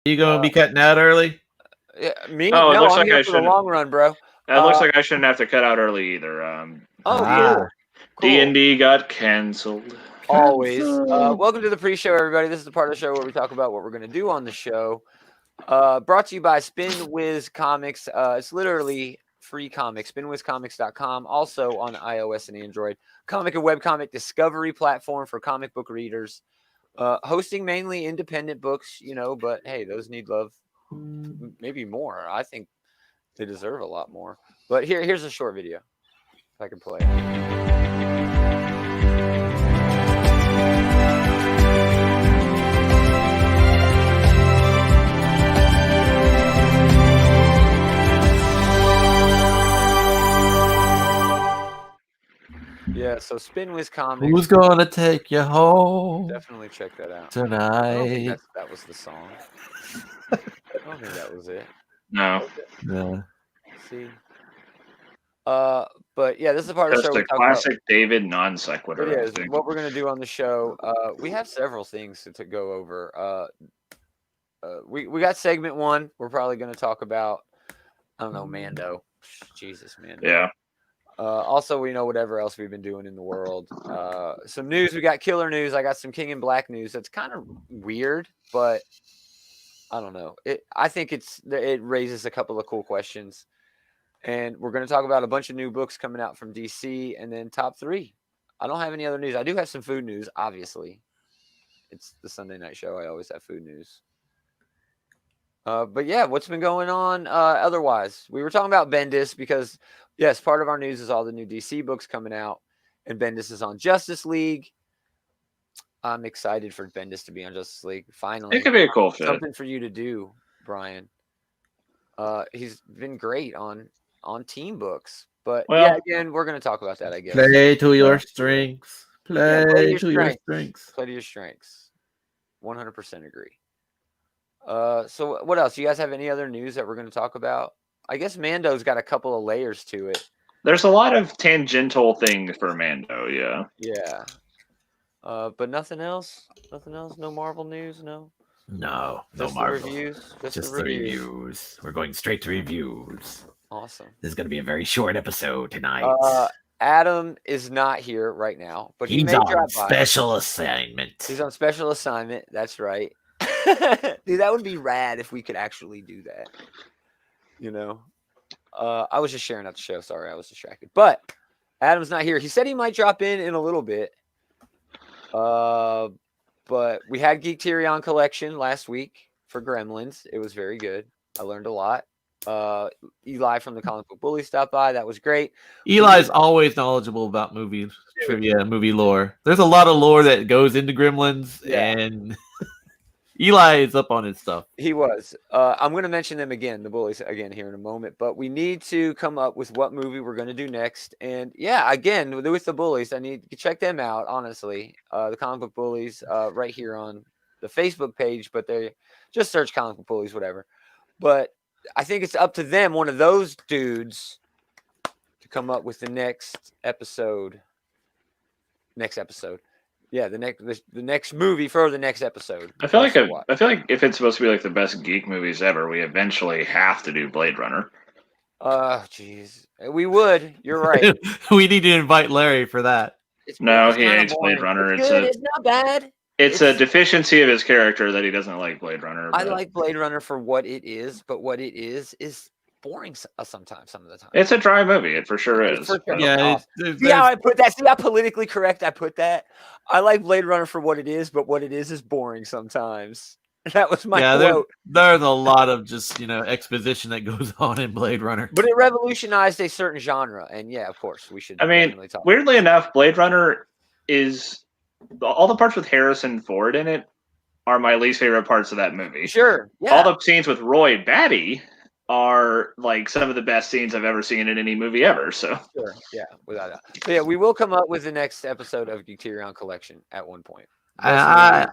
You gonna be cutting out early? Yeah, me? Oh, it No, looks I'm like here I for the shouldn't. long run, bro. It looks like I shouldn't have to cut out early either. Cool. D&D got canceled. Always. Cancel. Welcome to the pre-show, everybody. This is the part of the show where we talk about what we're going to do on the show. Brought to you by Spin Wiz Comics. It's literally free comics. SpinWizComics.com. Also on iOS and Android. Comic and webcomic discovery platform for comic book readers. Hosting mainly independent books, but hey, those need love. Maybe more. I think they deserve a lot more. But here's a short video. If I can play it. Yeah, so Spin Wiz Comics. Who's gonna take you home Definitely check that out. I tonight? don't think that was the song. I don't think that was it. No. Yeah. See? But yeah, this is a part of the Just show we a talk classic about. David non sequitur. It I is think. what we're gonna do on the show. We have several things to go over. We got segment 1. We're probably gonna talk about, I don't know, Mando. Jesus, Mando. Yeah. Also, we know whatever else we've been doing in the world. Some news. We got killer news. I got some King in Black news. That's kind of weird, but I don't know. I think it raises a couple of cool questions. And we're going to talk about a bunch of new books coming out from DC, and then top 3. I don't have any other news. I do have some food news, obviously. It's the Sunday night show. I always have food news. But yeah, what's been going on otherwise? We were talking about Bendis because, yes, part of our news is all the new DC books coming out, and Bendis is on Justice League. I'm excited for Bendis to be on Justice League. Finally, It could be a cool fit. Something for you to do, Brian. He's been great on team books, but yeah, again, we're going to talk about that, I guess. Play to your strengths. Play to your strengths. Play to your strengths. 100% agree. So what else? You guys have any other news that we're going to talk about? I guess Mando's got a couple of layers to it. There's a lot of tangential things for Mando, yeah. Yeah. But nothing else? Nothing else? No Marvel news? No? No Just Marvel. The reviews? Just the reviews. We're going straight to reviews. Awesome. This is going to be a very short episode tonight. Adam is not here right now, but he's on special assignment. He's on special assignment. That's right. Dude, that would be rad if we could actually do that. I was just sharing out the show. Sorry, I was distracted. But Adam's not here. He said he might drop in a little bit. But we had Geek Tyrion collection last week for Gremlins. It was very good. I learned a lot. Eli from the Comic Book Bully stopped by. That was great. Eli's always knowledgeable about movies, trivia, movie lore. There's a lot of lore that goes into Gremlins, and Eli is up on his stuff. He was. I'm going to mention them again, the Bullies, again here in a moment. But we need to come up with what movie we're going to do next. And yeah, again, with the Bullies, I need to check them out, honestly. The Comic Book Bullies right here on the Facebook page. But they just search Comic Book Bullies, whatever. But I think it's up to them, one of those dudes, to come up with the next episode. Yeah, the next movie for the next episode. I feel like if it's supposed to be like the best geek movies ever, we eventually have to do Blade Runner. Oh, jeez. We would. You're right. We need to invite Larry for that. No, he hates Blade Runner. It's not bad. It's a deficiency of his character that he doesn't like Blade Runner. I like Blade Runner for what it is, but what it is boring sometimes, some of the time. It's a dry movie. It for sure is. Yeah. See how I put that? See how politically correct I put that? I like Blade Runner for what it is, but what it is boring sometimes. That was my quote. There's a lot of just, exposition that goes on in Blade Runner. But it revolutionized a certain genre. And yeah, of course, we should definitely talk. Weirdly enough, Blade Runner is... all the parts with Harrison Ford in it are my least favorite parts of that movie. Sure. Yeah. All the scenes with Roy Batty are like some of the best scenes I've ever seen in any movie ever. So sure, yeah, without a doubt. So yeah, we will come up with the next episode of Geek Tyrion Collection at one point. Best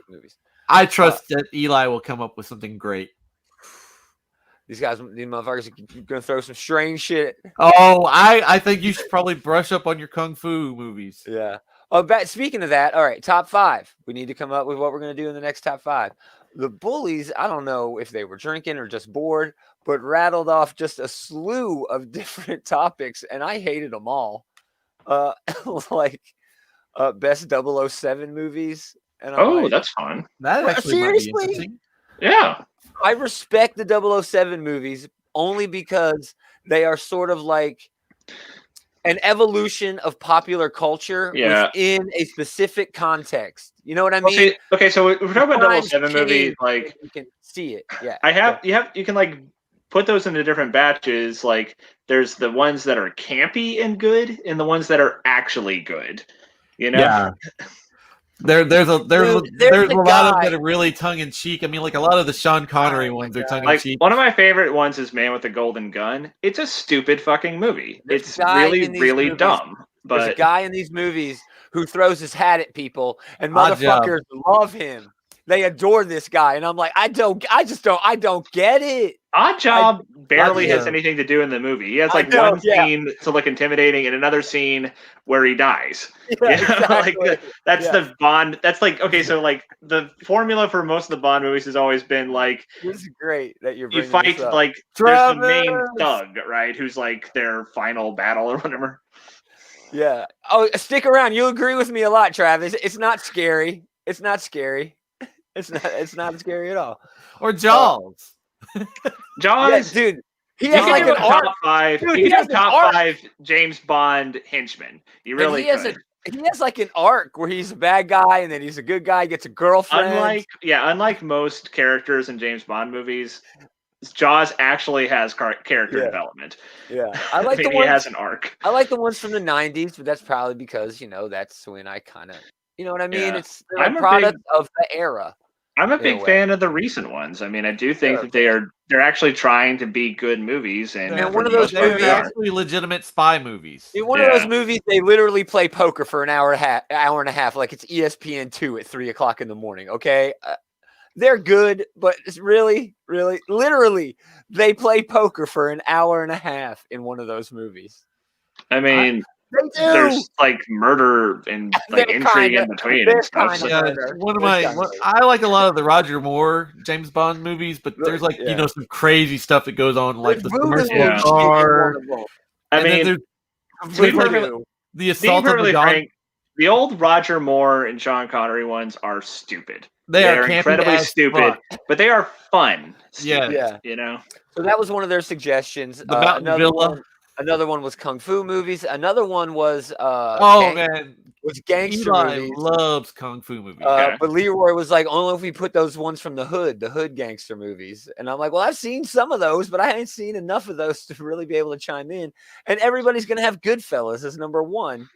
movies. I trust that Eli will come up with something great. These motherfuckers are gonna throw some strange shit. Oh, I think you should probably brush up on your kung fu movies. Yeah. Oh, speaking of that, all right, top 5. We need to come up with what we're gonna do in the next top 5. The bullies, I don't know if they were drinking or just bored, but rattled off just a slew of different topics, and I hated them all. Like best 007 movies. And I'm like, that's fun. That actually might be interesting. Yeah. I respect the 007 movies only because they are sort of like an evolution of popular culture within a specific context. You know what I mean? Okay, so we're talking about Times 007 movies, like you can see it. Yeah. You can like put those into different batches. Like there's the ones that are campy and good, and the ones that are actually good. You know? Yeah. There's a lot of that are really tongue in cheek. I mean, like a lot of the Sean Connery ones are tongue in cheek. One of my favorite ones is Man with the Golden Gun. It's a stupid fucking movie. It's really dumb. But there's a guy in these movies who throws his hat at people, and motherfuckers love him. They adore this guy, and I'm like, I don't get it. Oddjob barely has anything to do in the movie. He has like one scene to look intimidating and another scene where he dies. Yeah, exactly. Like that's the Bond. That's like, okay, so like the formula for most of the Bond movies has always been like, this is great that you're you fight like there's the main thug, right? Who's like their final battle or whatever. Yeah. Oh, stick around. You'll agree with me a lot, Travis. It's not scary. It's not scary. It's not scary at all. Or Jaws. Jaws, dude. He has like an top five. Dude, he has top 5 James Bond henchmen. You really could. He has like an arc where he's a bad guy and then he's a good guy, gets a girlfriend. Unlike most characters in James Bond movies, Jaws actually has character development. Yeah, I like he has an arc. I like the ones from the 90s, but that's probably because that's when I kind of, you know what I mean? Yeah. It's a product of the era. I'm a big fan of the recent ones. I mean, I do think that they're actually trying to be good movies, and one of those movies are actually legitimate spy movies. In one of those movies, they literally play poker for an hour and a half, like it's ESPN2 at 3:00 in the morning. Okay, they're good, but it's really, literally, they play poker for an hour and a half in one of those movies. I mean. There's like murder and like intrigue in between. And stuff. I like a lot of the Roger Moore James Bond movies, but there's like some crazy stuff that goes on, like the commercial car. I mean, the assault of the Don. The old Roger Moore and Sean Connery ones are stupid. They are incredibly stupid, but they are fun. Yeah, you know. So that was one of their suggestions. The Mountain Villa. Another one was kung fu movies. Another one was gangster Eli movies. Loves kung fu movies. But Leroy was like, only if we put those ones from the hood gangster movies. And I'm like, well, I've seen some of those, but I haven't seen enough of those to really be able to chime in. And everybody's gonna have Goodfellas as number one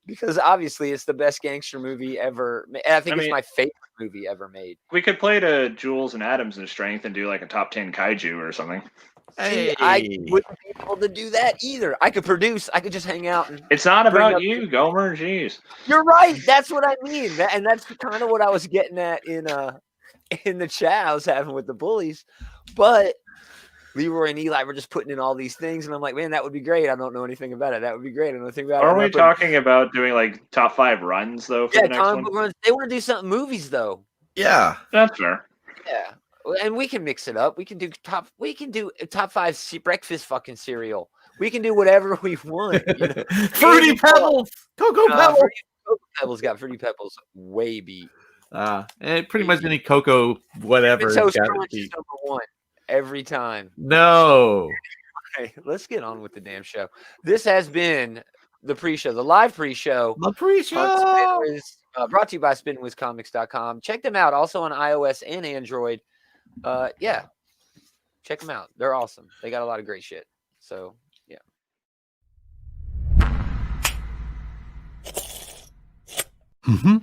because obviously it's the best gangster movie ever. I think it's my favorite movie ever made. We could play to Jules and Adams in Strength and do like a top 10 kaiju or something. Hey. I wouldn't be able to do that either. I could just hang out. And it's not about you, Gomer. Jeez. You're right. That's what I mean. And that's kind of what I was getting at in the chat I was having with the bullies. But Leroy and Eli were just putting in all these things, and I'm like, man, that would be great. I don't know anything about it. That would be great. I don't know anything about it. Are we talking about doing like top 5 runs though? For the next one? Runs. They want to do something movies though. Yeah, that's fair. Yeah. And we can mix it up. We can do top 5 breakfast fucking cereal. We can do whatever we want. You know? Fruity Pebbles, Cocoa Pebbles. Cocoa Pebbles got Fruity Pebbles way beat. And pretty much any cocoa whatever. Toast Crunch is number 1 every time. No. Okay, let's get on with the damn show. This has been the pre-show, the live pre-show. The pre-show brought to you by SpinWizComics.com. Check them out also on iOS and Android. Check them out. They're awesome. They got a lot of great shit. So, yeah. Mm-hmm.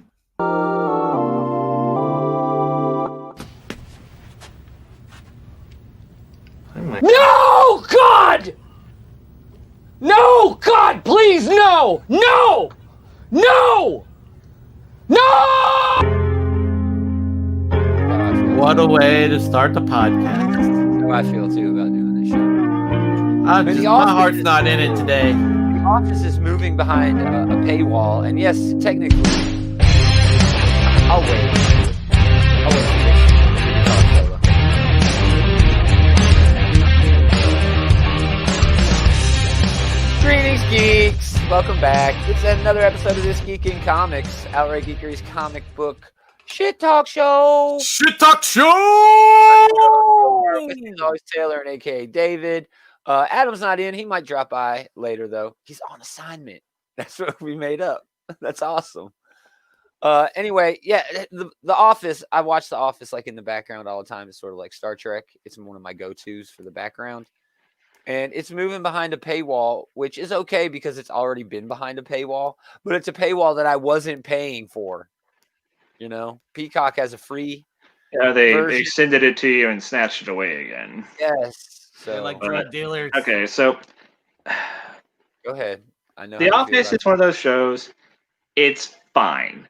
No, God! No, God, please, no! No! No! No! What a way to start the podcast. How I feel too about doing this show. My heart's not in it today. The office is moving behind a paywall, and yes, technically, I'll wait. Welcome back. It's another episode of this Geek in Comics, Outright Geekery's comic book shit talk show. Shit talk show. It's always Taylor and AKA David. Adam's not in. He might drop by later though. He's on assignment. That's what we made up. That's awesome. Anyway, yeah, the Office. I watch The Office like in the background all the time. It's sort of like Star Trek. It's one of my go-tos for the background. And it's moving behind a paywall, which is okay because it's already been behind a paywall, but it's a paywall that I wasn't paying for. You know, Peacock has a free they version. extended it to you and snatched it away again. Yes. They're So like drug dealers. Okay, so go ahead. I know The Office is one of those shows. It's fine.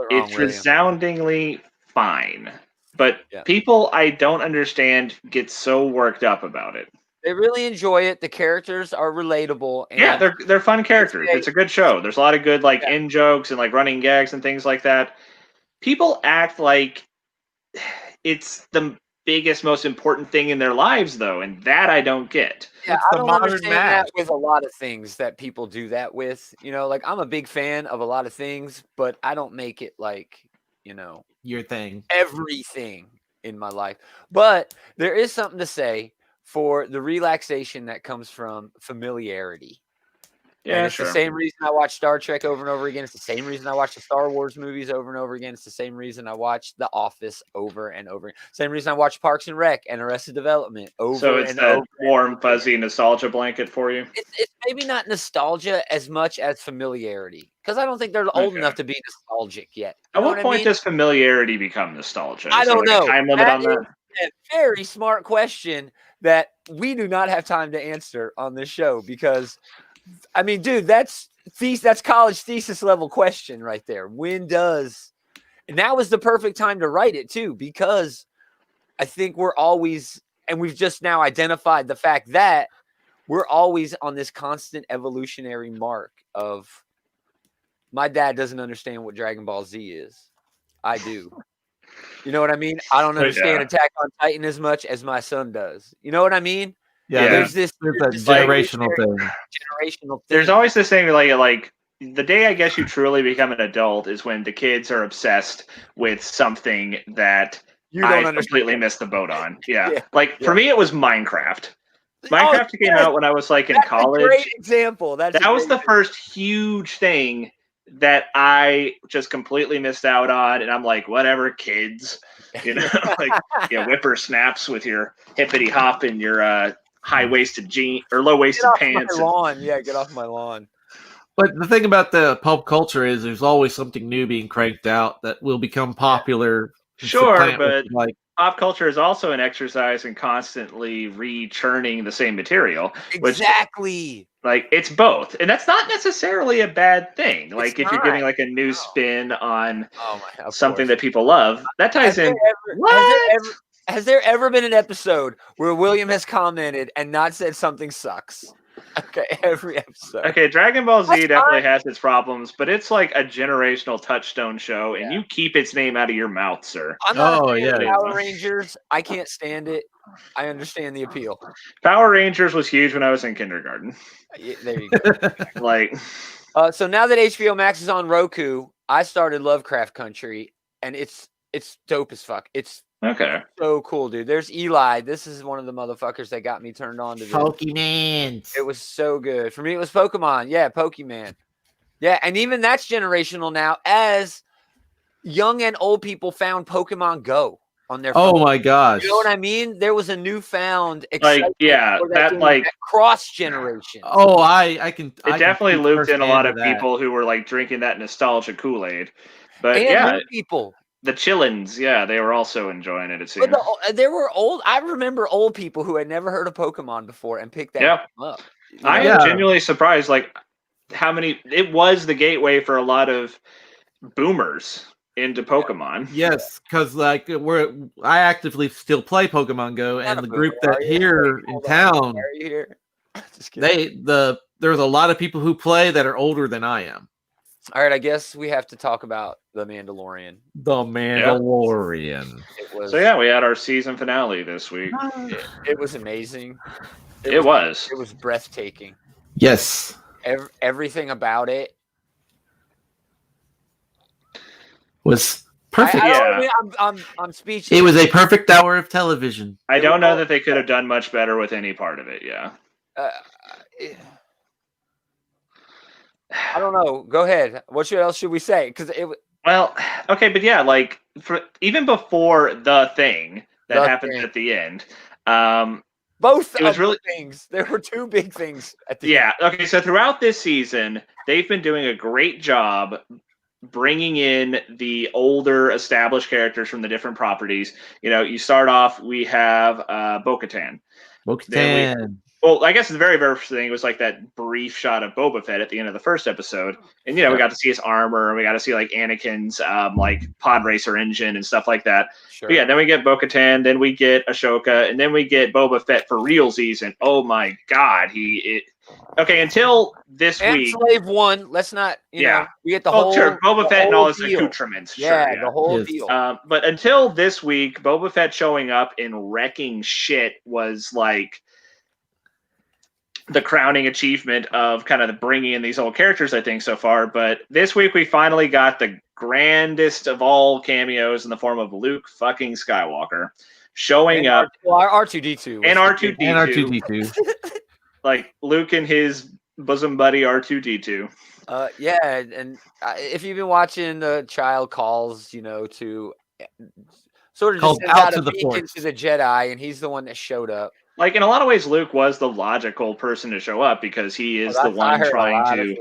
It's resoundingly fine. But people I don't understand get so worked up about it. They really enjoy it. The characters are relatable. And yeah, they're fun characters. It's a good show. There's a lot of good in jokes and like running gags and things like that. People act like it's the biggest, most important thing in their lives, though, and that I don't get. Yeah, I don't understand that with a lot of things that people do that with. You know, like I'm a big fan of a lot of things, but I don't make it like, you know, your thing, everything in my life. But there is something to say for the relaxation that comes from familiarity. Yeah, and it's the same reason I watch Star Trek over and over again. It's the same reason I watch the Star Wars movies over and over again. It's the same reason I watch The Office over and over. Same reason I watch Parks and Rec and Arrested Development over so it's and that over. Warm, fuzzy nostalgia blanket for you? It's maybe not nostalgia as much as familiarity. Because I don't think they're old enough to be nostalgic yet. At what point does familiarity become nostalgia? I don't know. A time limit on that? A very smart question that we do not have time to answer on this show because, I mean, dude, that's college thesis level question right there. When does, and now is the perfect time to write it too, because I think we're always, and we've just now identified the fact that we're always on this constant evolutionary mark of my dad doesn't understand what Dragon Ball Z is. I do. You know what I mean? I don't understand Attack on Titan as much as my son does. You know what I mean? Yeah, there's a generational thing. Generational thing. There's always this thing like the day I guess you truly become an adult is when the kids are obsessed with something that I completely missed the boat on. Yeah. For me, it was Minecraft. Minecraft came out when I was like in college. A great example. That was the first huge thing that I just completely missed out on, and I'm like, whatever, kids, you know, whippersnaps with your hippity hop and your high-waisted jean or low-waisted pants. Get off my lawn. Yeah, get off my lawn. But the thing about the pop culture is there's always something new being cranked out that will become popular. Sure, but pop culture is also an exercise in constantly rechurning the same material. Exactly. It's both. And that's not necessarily a bad thing. If you're getting a new spin on something that people love, that ties in. Has there ever been an episode where William has commented and not said something sucks? Okay, every episode. Okay, Dragon Ball Z definitely has its problems, but it's like a generational touchstone show, and you keep its name out of your mouth, sir. I'm not a fan of Power Rangers. I can't stand it. I understand the appeal. Power Rangers was huge when I was in kindergarten. There you go. So now that HBO Max is on Roku, I started Lovecraft Country, and it's dope as fuck. It's so cool, dude. There's Eli. This is one of the motherfuckers that got me turned on to this. Pokemon. It was so good. For me, it was Pokemon. Yeah, Pokemon. Yeah, and even that's generational now as young and old people found Pokemon Go on their phone. Oh my gosh. You know what I mean? There was a newfound that cross generation. Oh, I can. It definitely looped in a lot of people who were drinking that nostalgia Kool-Aid. But new people. The Chillins, they were also enjoying it. It seems. But there were I remember old people who had never heard of Pokemon before and picked that up. I am genuinely surprised, how many. It was the gateway for a lot of boomers into Pokemon. Yes, because I actively still play Pokemon Go, and the group that here in town, there's a lot of people who play that are older than I am. All right, I guess we have to talk about The Mandalorian. The Mandalorian. So we had our season finale this week. It was amazing. It was breathtaking. Yes. everything about it was perfect. I'm speechless. It was a perfect hour of television. I don't know that they could have done much better with any part of it. Yeah. I don't know. Go ahead. What else should we say? Because well, okay, but yeah, like even before the thing that happens at the end, both of the things. There were two big things at the end. Yeah. Okay. So throughout this season, they've been doing a great job bringing in the older established characters from the different properties. You know, you start off, we have Bo-Katan. Well, I guess the very first thing was like that brief shot of Boba Fett at the end of the first episode, and we got to see his armor, and we got to see like Anakin's like pod racer engine and stuff like that. Sure. But yeah, then we get Bo-Katan, then we get Ahsoka, and then we get Boba Fett for realsies. And oh my god, okay, until this week. Slave One. Let's not. You know, we get the whole. Sure, Boba Fett and all his accoutrements. Yeah, the whole deal. But until this week, Boba Fett showing up and wrecking shit was like the crowning achievement of kind of bringing in these old characters, I think, so far. But this week we finally got the grandest of all cameos in the form of Luke fucking Skywalker showing up. R2D2. And R2D2. Like Luke and his bosom buddy R2D2. Yeah, and if you've been watching the Child Calls, to sort of just out to the Force to the Jedi, and he's the one that showed up. Like, in a lot of ways, Luke was the logical person to show up because he is the one trying to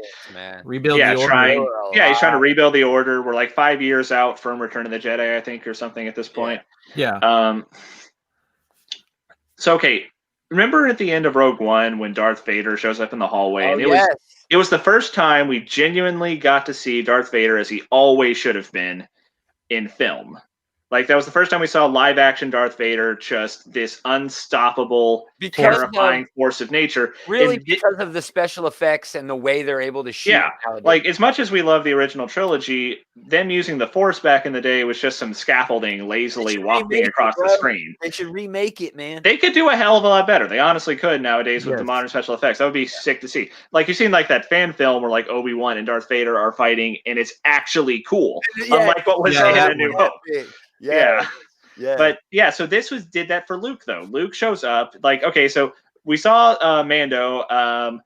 rebuild the order. He's trying to rebuild the order. We're like 5 years out from Return of the Jedi, I think, or something at this point. Yeah. So, okay, remember at the end of Rogue One when Darth Vader shows up in the hallway? And it was the first time we genuinely got to see Darth Vader as he always should have been in film. Like, that was the first time we saw live action Darth Vader, just this unstoppable, terrifying force of nature. Really, because of the special effects and the way they're able to shoot. Yeah, like, as much as we love the original trilogy, them using the Force back in the day was just some scaffolding lazily walking across the screen. They should remake it, man. They could do a hell of a lot better. They honestly could nowadays with the modern special effects. That would be sick to see. Like, you've seen, like, that fan film where, like, Obi-Wan and Darth Vader are fighting, and it's actually cool. Unlike what was in A New Hope. Yeah. But yeah, so this did that for Luke though. Luke shows up, like, okay, so we saw Mando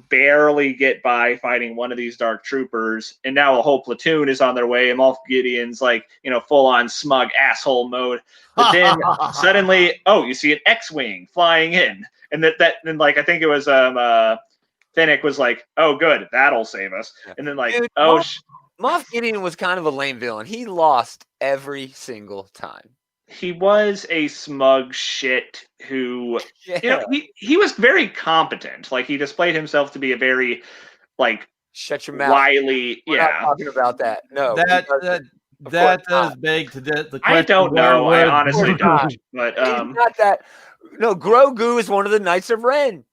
barely get by fighting one of these dark troopers, and now a whole platoon is on their way, and Moff Gideon's like, full on smug asshole mode. But then suddenly, you see an X-Wing flying in. And then like I think it was Fennec was like, oh good, that'll save us. And then like, dude, Moff Gideon was kind of a lame villain. He lost every single time. He was a smug shit who, he was very competent. Like, he displayed himself to be a very, like, shut your mouth, wily. We're not talking about that. No, that does beg to the question. I don't know. I honestly don't. But not that. No, Grogu is one of the Knights of Ren.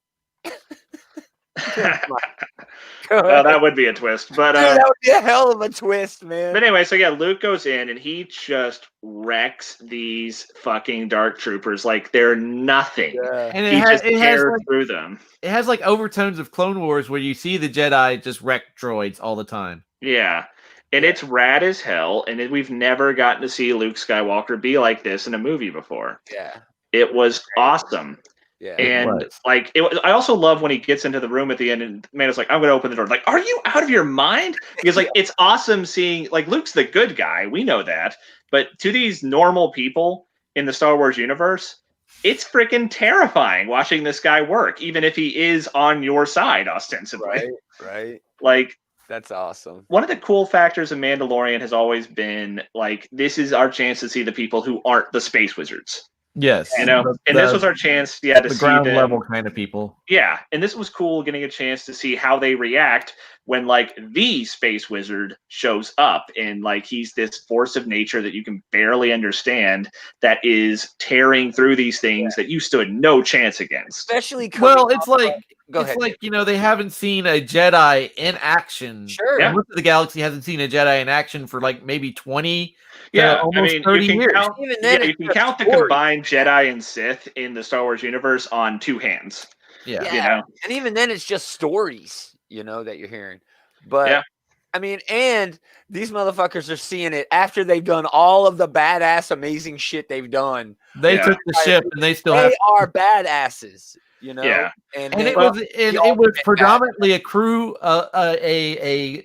Well, that would be a twist, but dude, that would be a hell of a twist, man. But anyway, so yeah, Luke goes in and he just wrecks these fucking dark troopers like they're nothing. Yeah. And he just tears through them. It has like overtones of Clone Wars where you see the Jedi just wreck droids all the time. Yeah. And it's rad as hell, and we've never gotten to see Luke Skywalker be like this in a movie before. Yeah. It was awesome. Yeah, and like I also love when he gets into the room at the end and Amanda's like, I'm going to open the door. Like, are you out of your mind? Because like it's awesome seeing like Luke's the good guy. We know that. But to these normal people in the Star Wars universe, it's freaking terrifying watching this guy work, even if he is on your side ostensibly. Right. Like, that's awesome. One of the cool factors of Mandalorian has always been like, this is our chance to see the people who aren't the space wizards. Yes, and this was our chance, to the see ground them. level kind of people. Yeah, and this was cool, getting a chance to see how they react when like the space wizard shows up, and like he's this force of nature that you can barely understand that is tearing through these things that you stood no chance against. Especially it's like they haven't seen a Jedi in action. Sure, most of the galaxy hasn't seen a Jedi in action for like maybe 20. Almost 30 years. Even then, you can count the combined Jedi and Sith in the Star Wars universe on two hands. And even then, it's just stories. that you're hearing. But I mean, and these motherfuckers are seeing it after they've done all of the badass, amazing shit they've done. They took the ship, and they still are badasses, Yeah, and it was predominantly a crew, a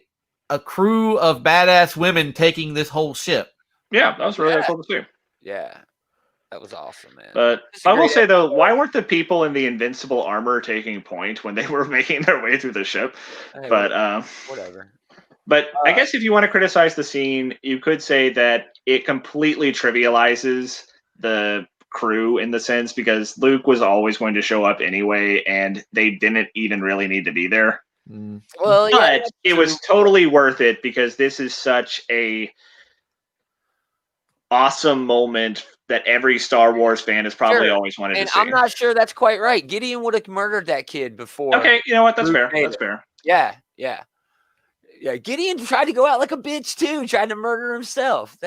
crew of badass women taking this whole ship. Yeah, that was really cool to see. Yeah, that was awesome, man. But I will say though, why weren't the people in the invincible armor taking point when they were making their way through the ship? Hey, but whatever. But I guess if you want to criticize the scene, you could say that it completely trivializes the crew in the sense because Luke was always going to show up anyway, and they didn't even really need to be there. Well, but it was totally worth it because this is such a awesome moment that every Star Wars fan has probably always wanted to see. And I'm not sure that's quite right. Gideon would have murdered that kid before. Okay, you know what? That's fair. That's fair. Yeah. Gideon tried to go out like a bitch too, tried to murder himself.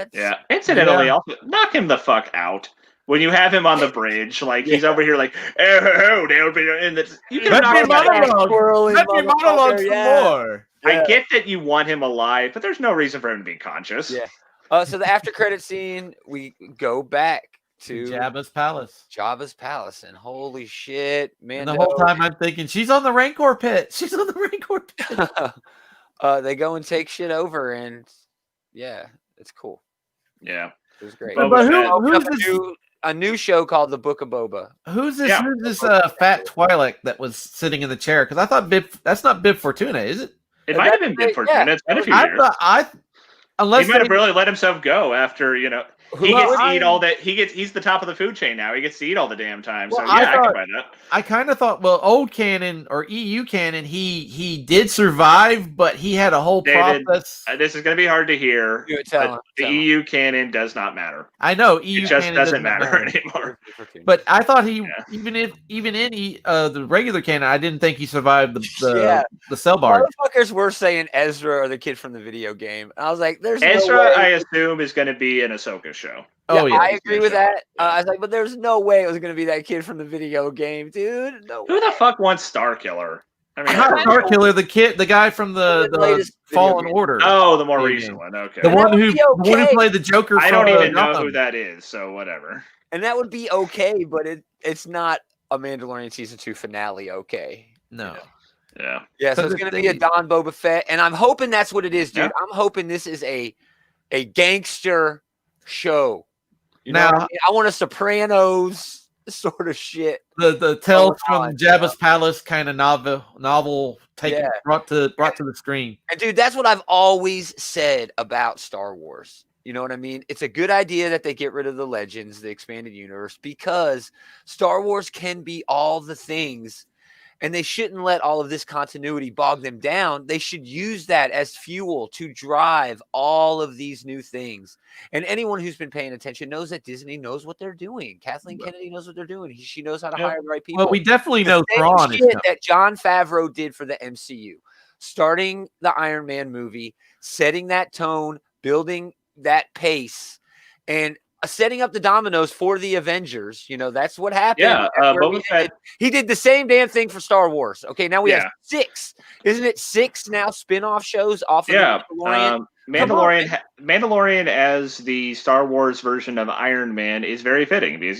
Incidentally, also knock him the fuck out. When you have him on the bridge, like he's over here, like, oh, and you can knock him monologue some more. I get that you want him alive, but there's no reason for him to be conscious. Yeah. So the after credit scene, we go back to Jabba's palace, and holy shit, man! And the whole time I'm thinking she's on the Rancor pit. They go and take shit over, and it's cool. Yeah, it was great. But who's this? A new show called The Book of Boba. Who's this? Who's this fat Twi'lek that was sitting in the chair? Because I thought that's not Bib Fortuna, is it? It might have been Bib Fortuna. It's been a few years. Unless he might have really let himself go after he gets to eat all that. He's the top of the food chain now. He gets to eat all the damn time. So I can buy that. I kind of thought, old canon or EU canon, he did survive, but he had a whole process. This is going to be hard to hear. The EU canon does not matter. I know EU it just canon doesn't matter anymore. But I thought even in the regular canon, I didn't think he survived the cell bar. Motherfuckers were saying Ezra or the kid from the video game. I was like, "There's Ezra." No way. I assume is going to be an Ahsoka show. I agree with that. I was like, but there's no way it was going to be that kid from the video game, dude. No. Who the fuck wants Starkiller? I mean, not Starkiller, the guy from the Fallen Order. Oh, the more recent one. Okay, the one who played the Joker. I don't even know who that is, so whatever. And that would be okay, but it's not a Mandalorian season 2 finale. Okay, no. Yeah. So it's going to be a Don Boba Fett, and I'm hoping that's what it is, dude. I'm hoping this is a gangster show. I want a Sopranos sort of shit. The Tales from Jabba's Palace kind of novel brought to the screen. And dude, that's what I've always said about Star Wars. You know what I mean? It's a good idea that they get rid of the Legends, the expanded universe, because Star Wars can be all the things. And they shouldn't let all of this continuity bog them down. They should use that as fuel to drive all of these new things. And anyone who's been paying attention knows that Disney knows what they're doing. Kathleen Kennedy knows what they're doing. She knows how to hire the right people. Well, we definitely know Thrawn is that Jon Favreau did for the MCU. Starting the Iron Man movie, setting that tone, building that pace, and setting up the dominoes for the Avengers. That's what happened. Yeah, Boba Fett. He did the same damn thing for Star Wars. Okay, now we have 6. Isn't it 6 now spin-off shows off of Mandalorian? Mandalorian as the Star Wars version of Iron Man is very fitting because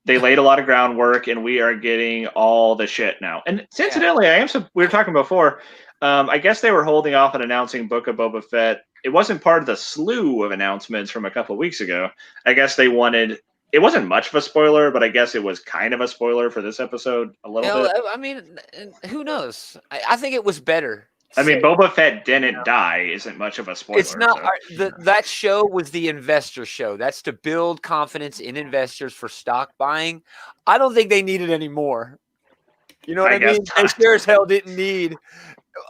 they laid a lot of groundwork and we are getting all the shit now. And incidentally, we were talking before. I guess they were holding off on announcing Book of Boba Fett. It wasn't part of the slew of announcements from a couple of weeks ago. I guess they wanted. It wasn't much of a spoiler, but I guess it was kind of a spoiler for this episode a little bit. I mean, who knows? I think it was better. I mean, Boba Fett didn't die isn't much of a spoiler. It's not. That show was the investor show. That's to build confidence in investors for stock buying. I don't think they need it anymore. You know what I mean? They sure as hell didn't need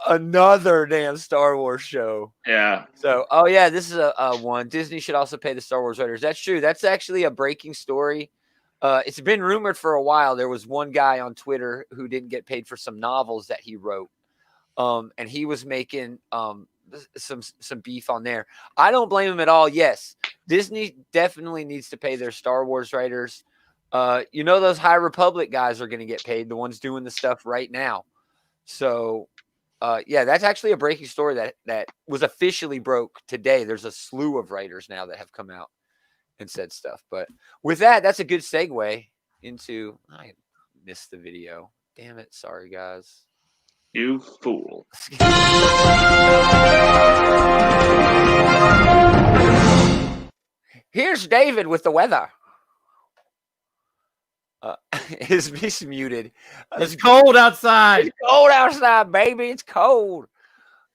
another damn Star Wars show. Yeah. So, this is a one. Disney should also pay the Star Wars writers. That's true. That's actually a breaking story. It's been rumored for a while. There was one guy on Twitter who didn't get paid for some novels that he wrote. And he was making some beef on there. I don't blame him at all. Yes, Disney definitely needs to pay their Star Wars writers. Those High Republic guys are going to get paid, the ones doing the stuff right now. So, yeah, that's actually a breaking story that was officially broke today. There's a slew of writers now that have come out and said stuff. But with that, that's a good segue into. I missed the video. Damn it! Sorry, guys. You fool. Here's David with the weather. His piece muted. It's cold outside. It's cold outside, baby. It's cold.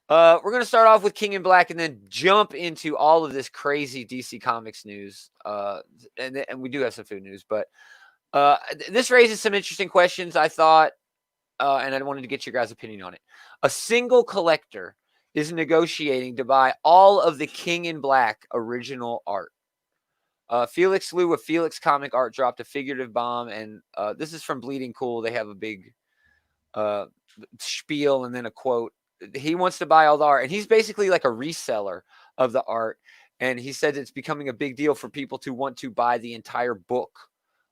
We're going to start off with King in Black and then jump into all of this crazy DC Comics news. And we do have some food news, but this raises some interesting questions, I thought, and I wanted to get your guys' opinion on it. A single collector is negotiating to buy all of the King in Black original art. Felix Liu of Felix Comic Art dropped a figurative bomb, and this is from Bleeding Cool. They have a big spiel and then a quote. He wants to buy all the art, and he's basically like a reseller of the art. And he said it's becoming a big deal for people to want to buy the entire book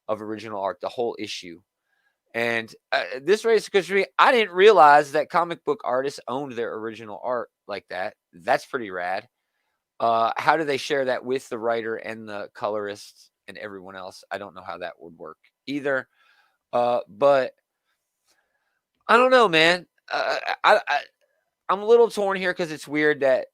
of original art, the whole issue. And this raised because I didn't realize that comic book artists owned their original art like that. That's pretty rad. How do they share that with the writer and the colorist and everyone else? I don't know how that would work either. But I don't know, man. I'm a little torn here because it's weird that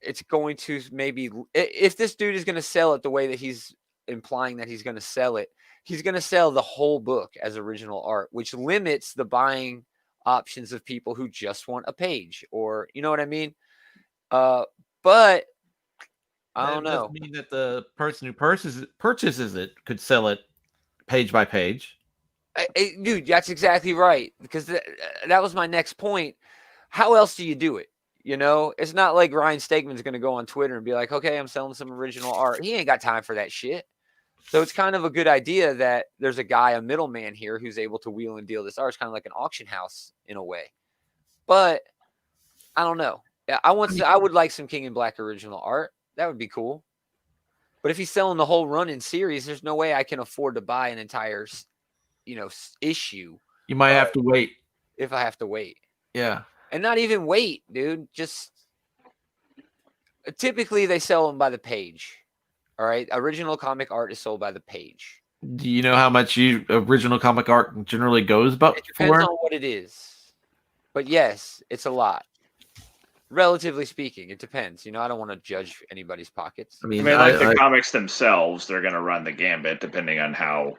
it's going to maybe, if this dude is going to sell it the way that he's implying that he's going to sell it, he's going to sell the whole book as original art, which limits the buying options of people who just want a page, or you know what I mean? But I don't know. Doesn't mean that the person who purchases it could sell it page by page. Dude, that's exactly right. Because that was my next point. How else do you do it? You know, it's not like Ryan Stegman's going to go on Twitter and be like, okay, I'm selling some original art. He ain't got time for that shit. So it's kind of a good idea that there's a guy, a middleman here, who's able to wheel and deal this art. It's kind of like an auction house in a way. But I don't know. Yeah, I would like some King in Black original art. That would be cool. But if he's selling the whole run in series, there's no way I can afford to buy an entire, issue. You might have to wait. If I have to wait. Yeah. And not even wait, dude. Just typically they sell them by the page. All right. Original comic art is sold by the page. Do you know how much original comic art generally goes about? It depends on what it is. But yes, it's a lot. Relatively speaking, it depends. I don't want to judge anybody's pockets. I mean, the comics themselves, they're going to run the gambit depending on how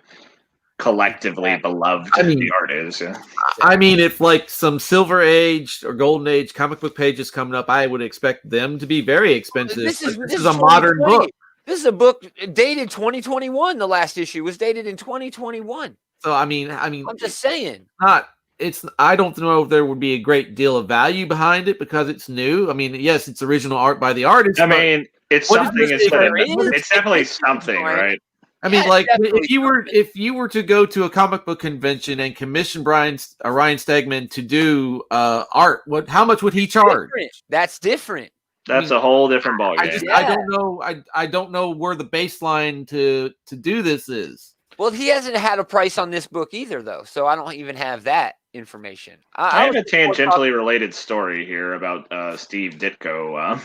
collectively beloved the art is. Yeah. I mean, if like some Silver Age or Golden Age comic book pages coming up, I would expect them to be very expensive. This is a modern book. This is a book dated 2021. The last issue was dated in 2021. So I mean, I'm just saying. I don't know if there would be a great deal of value behind it because it's new. I mean, yes, it's original art by the artist. I mean, it's something. It's definitely something, right? I mean, like if you were to go to a comic book convention and commission Ryan Stegman to do art, how much would he charge? That's different. That's a whole different ballgame. I don't know. I don't know where the baseline to do this is. Well, he hasn't had a price on this book either, though, so I don't even have that information. I have a tangentially related story here about Steve Ditko.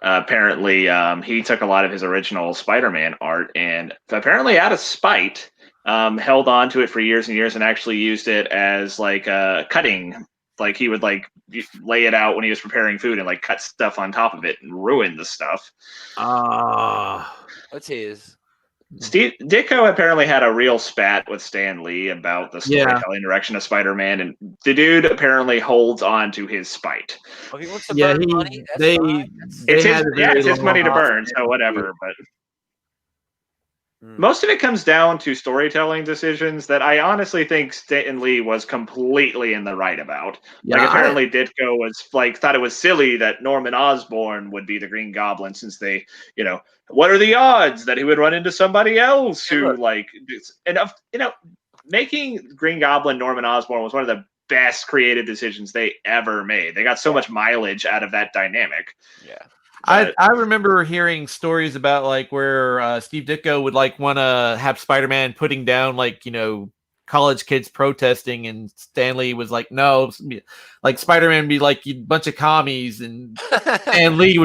Apparently, he took a lot of his original Spider-Man art and apparently out of spite, held on to it for years and years and actually used it as like cutting. Like he would like lay it out when he was preparing food and like cut stuff on top of it and ruin the stuff. What's his? Steve Ditko apparently had a real spat with Stan Lee about the storytelling direction of Spider-Man, and the dude apparently holds on to his spite. Well, he wants to burn money. It's his money to burn, so whatever. But most of it comes down to storytelling decisions that I honestly think Stan Lee was completely in the right about. Yeah, like apparently Ditko was thought it was silly that Norman Osborn would be the Green Goblin since they, what are the odds that he would run into somebody else who making Green Goblin Norman Osborn was one of the best creative decisions they ever made. They got so much mileage out of that dynamic. Yeah. I remember hearing stories about like where Steve Ditko would like want to have Spider-Man putting down like, college kids protesting, and Stan Lee was like, no, like Spider-Man would be like, you bunch of commies, and Stan Lee's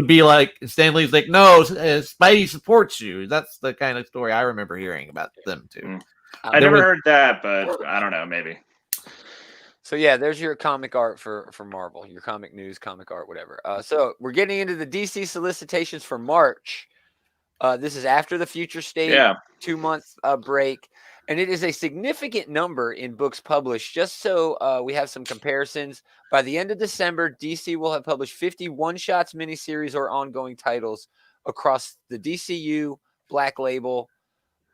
like, no, Spidey supports you. That's the kind of story I remember hearing about them too. I never heard that, but I don't know, maybe. So yeah, there's your comic art for Marvel, your comic news, comic art, whatever. So we're getting into the DC solicitations for March. This is after the Future State 2-month break, and it is a significant number in books published. Just so we have some comparisons, by the end of December, DC will have published 50 one-shots, miniseries, or ongoing titles across the DCU, Black Label,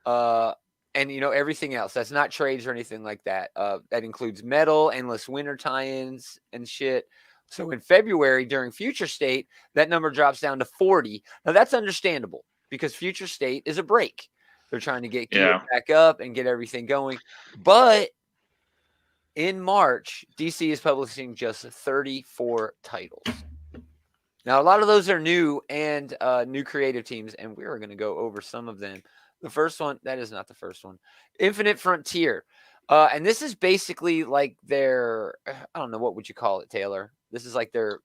and everything else. That's not trades or anything like that. That includes Metal, Endless Winter tie-ins, and shit. So in February, during Future State, that number drops down to 40. Now that's understandable, because Future State is a break. They're trying to get gear back up and get everything going. But in March, DC is publishing just 34 titles. Now, a lot of those are new and new creative teams, and we're going to go over some of them. The first one, that is not the first one, Infinite Frontier. And this is basically like their, I don't know, what would you call it, Taylor? This is like their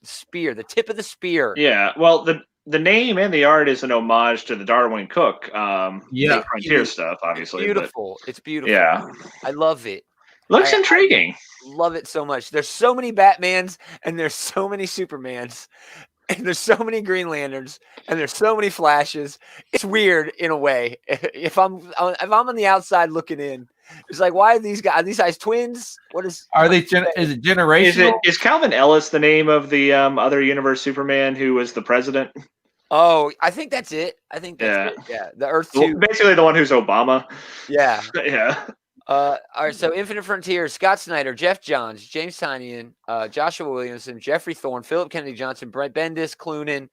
spear, the tip of the spear. Yeah, well, the name and the art is an homage to the Darwin Cook Frontier stuff, obviously. Beautiful. It's beautiful. Yeah. I love it. Looks intriguing. I love it so much. There's so many Batmans, and there's so many Supermans, and there's so many Green Lanterns, and there's so many Flashes. It's weird in a way. If I'm on the outside looking in, it's like, why are these guys twins? Is it generational? Is Calvin Ellis the name of the other universe Superman who was the president? Oh, I think that's it. I think that's it. Yeah, the Earth 2. Basically the one who's Obama. Yeah. Yeah. All right, so Infinite Frontier, Scott Snyder, Jeff Johns, James Tynion, Joshua Williamson, Jeffrey Thorne, Philip Kennedy Johnson, Brett Bendis, Cloonan,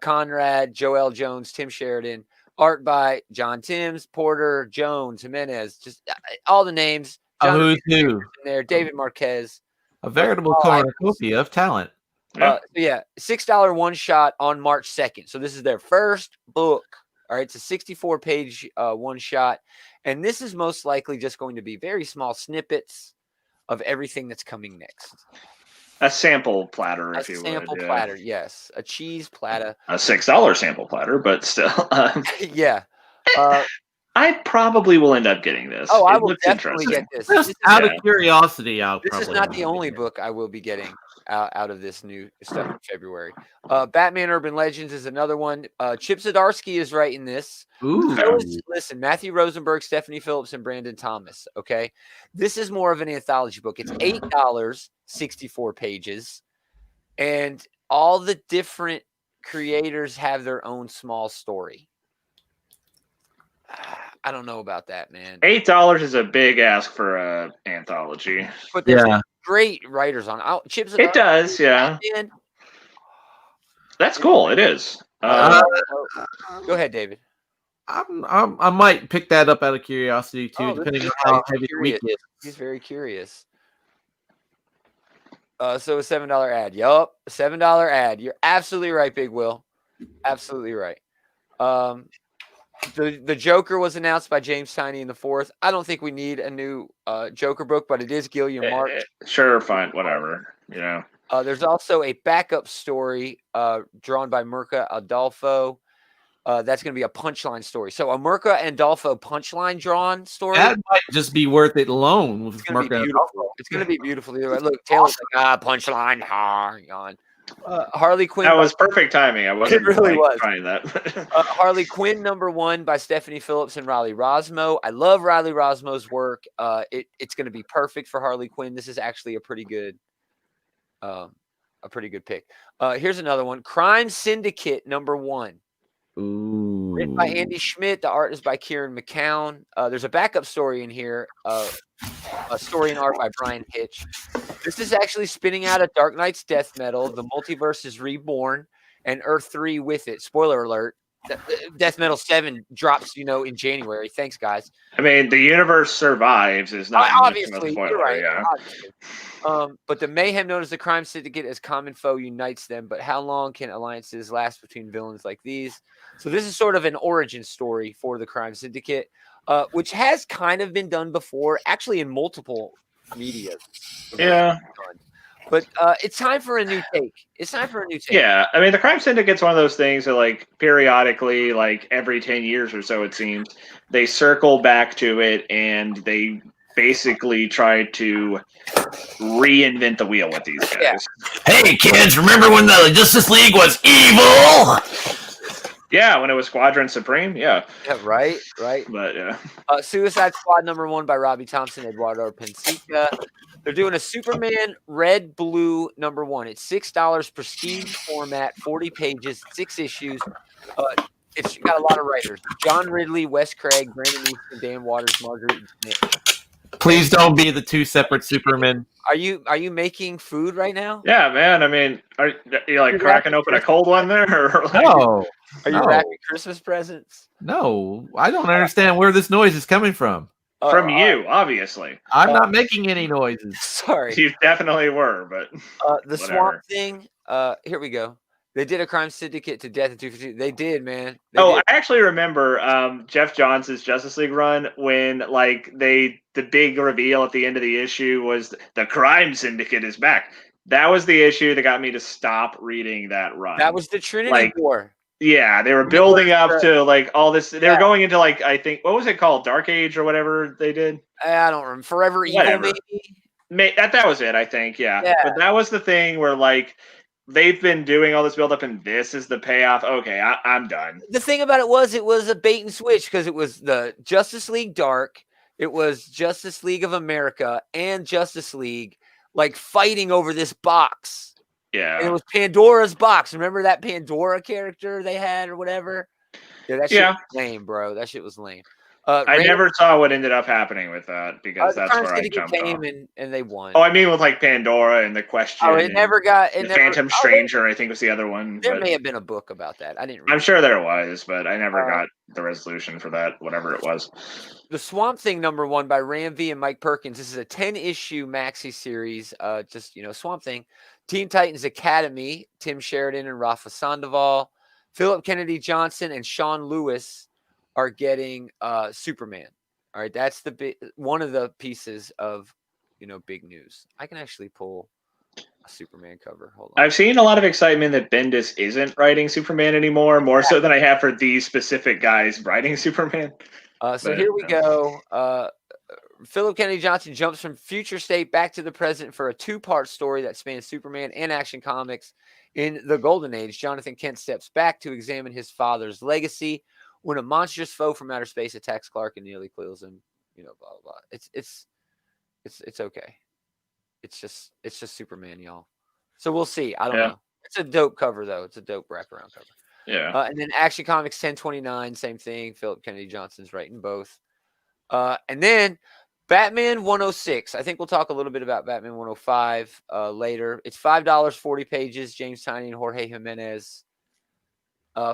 Conrad, Joel Jones, Tim Sheridan. Art by John Timms, Porter, Jones, Jimenez, just all the names. Who's who in there, David Marquez. A veritable cornucopia of talent. $6 one shot on March 2nd. So this is their first book. All right, it's a 64-page one shot. And this is most likely just going to be very small snippets of everything that's coming next. A sample platter, if you would. A sample platter, yes. A cheese platter. A $6 sample platter, but still. Yeah. I probably will end up getting this. Oh, I will definitely get this. Just out of curiosity, this is not the only book I will be getting out of this new stuff in February. Batman Urban Legends is another one. Chip Zdarsky is writing this. Ooh. Listen, Matthew Rosenberg, Stephanie Phillips, and Brandon Thomas. Okay. This is more of an anthology book. It's $8, 64 pages. And all the different creators have their own small story. I don't know about that, man. $8 is a big ask for an anthology. But there's great writers on it. Chip Zdarsky, it does, yeah. Batman. That's cool. It is. Go ahead, David. I might pick that up out of curiosity too, depending on how heavy the week is. He's very curious. So a $7 ad. Yup, $7 ad. You're absolutely right, Big Will. Absolutely right. The Joker was announced by James Tynion IV. I don't think we need a new Joker book, but it is Gilliam March. Sure, fine, whatever. There's also a backup story drawn by Mirka Adolfo. That's going to be a punchline story. So a Mirka Adolfo punchline drawn story. That might just be worth it alone. With it's going to be beautiful. Look, Taylor's like, punchline, yawn. Harley Quinn. That was perfect timing. I wasn't trying that. Harley Quinn #1 by Stephanie Phillips and Riley Rosmo. I love Riley Rosmo's work. It's going to be perfect for Harley Quinn. This is actually a pretty good pick. Here's another one. Crime Syndicate #1. Ooh. Written by Andy Schmidt. The art is by Kieran McCown. There's a backup story in here. A story and art by Brian Hitch. This is actually spinning out of Dark Knight's death metal. The multiverse is reborn, and Earth 3 with it. Spoiler alert. Death Metal 7 drops, in January. Thanks, guys. I mean, the universe survives is not obviously. Spoiler, you're right. Yeah. Obviously. But the mayhem known as the Crime Syndicate as common foe unites them. But how long can alliances last between villains like these? So this is sort of an origin story for the Crime Syndicate. which has kind of been done before, actually in multiple media. Yeah. But it's time for a new take. It's time for a new take. Yeah, I mean, the Crime Syndicate's one of those things that, like, periodically, like, every 10 years or so, it seems, they circle back to it and they basically try to reinvent the wheel with these guys. Yeah. Hey, kids, remember when the Justice League was evil? Yeah, when it was Squadron Supreme, yeah. Yeah, right. But, yeah. Suicide Squad #1 by Robbie Thompson, Eduardo Pensica. They're doing a Superman Red Blue #1. It's $6 prestige format, 40 pages, 6 issues. It's got a lot of writers: John Ridley, Wes Craig, Brandon Easton, Dan Waters, Marguerite Smith. Please don't be the 2 separate Supermen. Are you making food right now? Yeah, man. I mean, are you like cracking open a cold one there? Or like... No. Are you wrapping Christmas presents? No, I don't understand where this noise is coming from. From you, obviously. I'm not making any noises. Sorry. You definitely were, but the Swamp Thing. Here we go. They did a Crime Syndicate to Death in 252. They did, man. I actually remember Jeff Johns' Justice League run when, like, the big reveal at the end of the issue was the Crime Syndicate is back. That was the issue that got me to stop reading that run. That was the Trinity War. Yeah, they were building up to, like, all this. They were going into, like, I think, what was it called? Dark Age or whatever they did? I don't remember. Forever Evil, maybe? That was it, I think, yeah. But that was the thing where, like, they've been doing all this build-up, and this is the payoff. Okay, I'm done. The thing about it was a bait and switch, because it was the Justice League Dark, it was Justice League of America, and Justice League, like, fighting over this box. Yeah. And it was Pandora's box. Remember that Pandora character they had or whatever? Yeah, that shit was lame, bro. That shit was lame. I never saw what ended up happening with that, because that's where I jumped off. And they won. Oh, I mean with, like, Pandora and the Question. Oh, it never got... Phantom Stranger, I think, was the other one. There may have been a book about that. I didn't read I'm sure there was, but I never got the resolution for that, whatever it was. The Swamp Thing #1 by Ram V and Mike Perkins. This is a 10-issue maxi series. Just, Swamp Thing. Teen Titans Academy, Tim Sheridan and Rafa Sandoval. Philip Kennedy Johnson and Sean Lewis are getting Superman. All right, that's one of the pieces of, big news. I can actually pull a Superman cover. Hold on. I've seen a lot of excitement that Bendis isn't writing Superman anymore, more so than I have for these specific guys writing Superman. Here we go. Philip Kennedy Johnson jumps from future state back to the present for a 2-part story that spans Superman and Action Comics. In the Golden Age, Jonathan Kent steps back to examine his father's legacy when a monstrous foe from outer space attacks Clark and nearly kills him. Blah blah blah. It's okay. It's just Superman, y'all. So we'll see. I don't know. It's a dope cover though. It's a dope wraparound cover. Yeah. And then Action Comics 1029, same thing. Philip Kennedy Johnson's writing both. And then Batman 106. I think we'll talk a little bit about Batman 105 later. It's $5, 40 pages. James Tynion and Jorge Jimenez.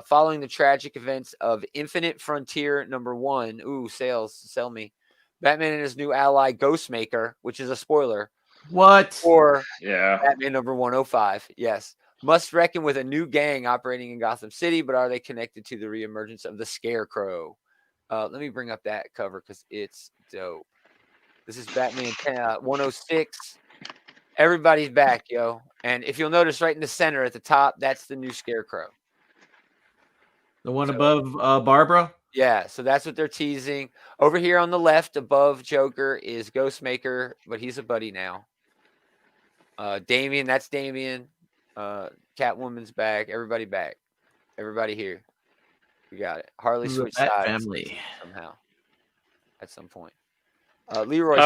Following the tragic events of Infinite Frontier #1. Ooh, sell me. Batman and his new ally, Ghostmaker, which is a spoiler. What? Or Batman #105. Yes. Must reckon with a new gang operating in Gotham City, but are they connected to the reemergence of the Scarecrow? Let me bring up that cover because it's dope. This is Batman 106. Everybody's back, yo. And if you'll notice right in the center at the top, that's the new Scarecrow. The one above Barbara? Yeah, so that's what they're teasing. Over here on the left above Joker is Ghostmaker, but he's a buddy now. Damian, that's Damian. Catwoman's back. Everybody back. Everybody here. We got it. Harley switched sides family somehow at some point. Leroy.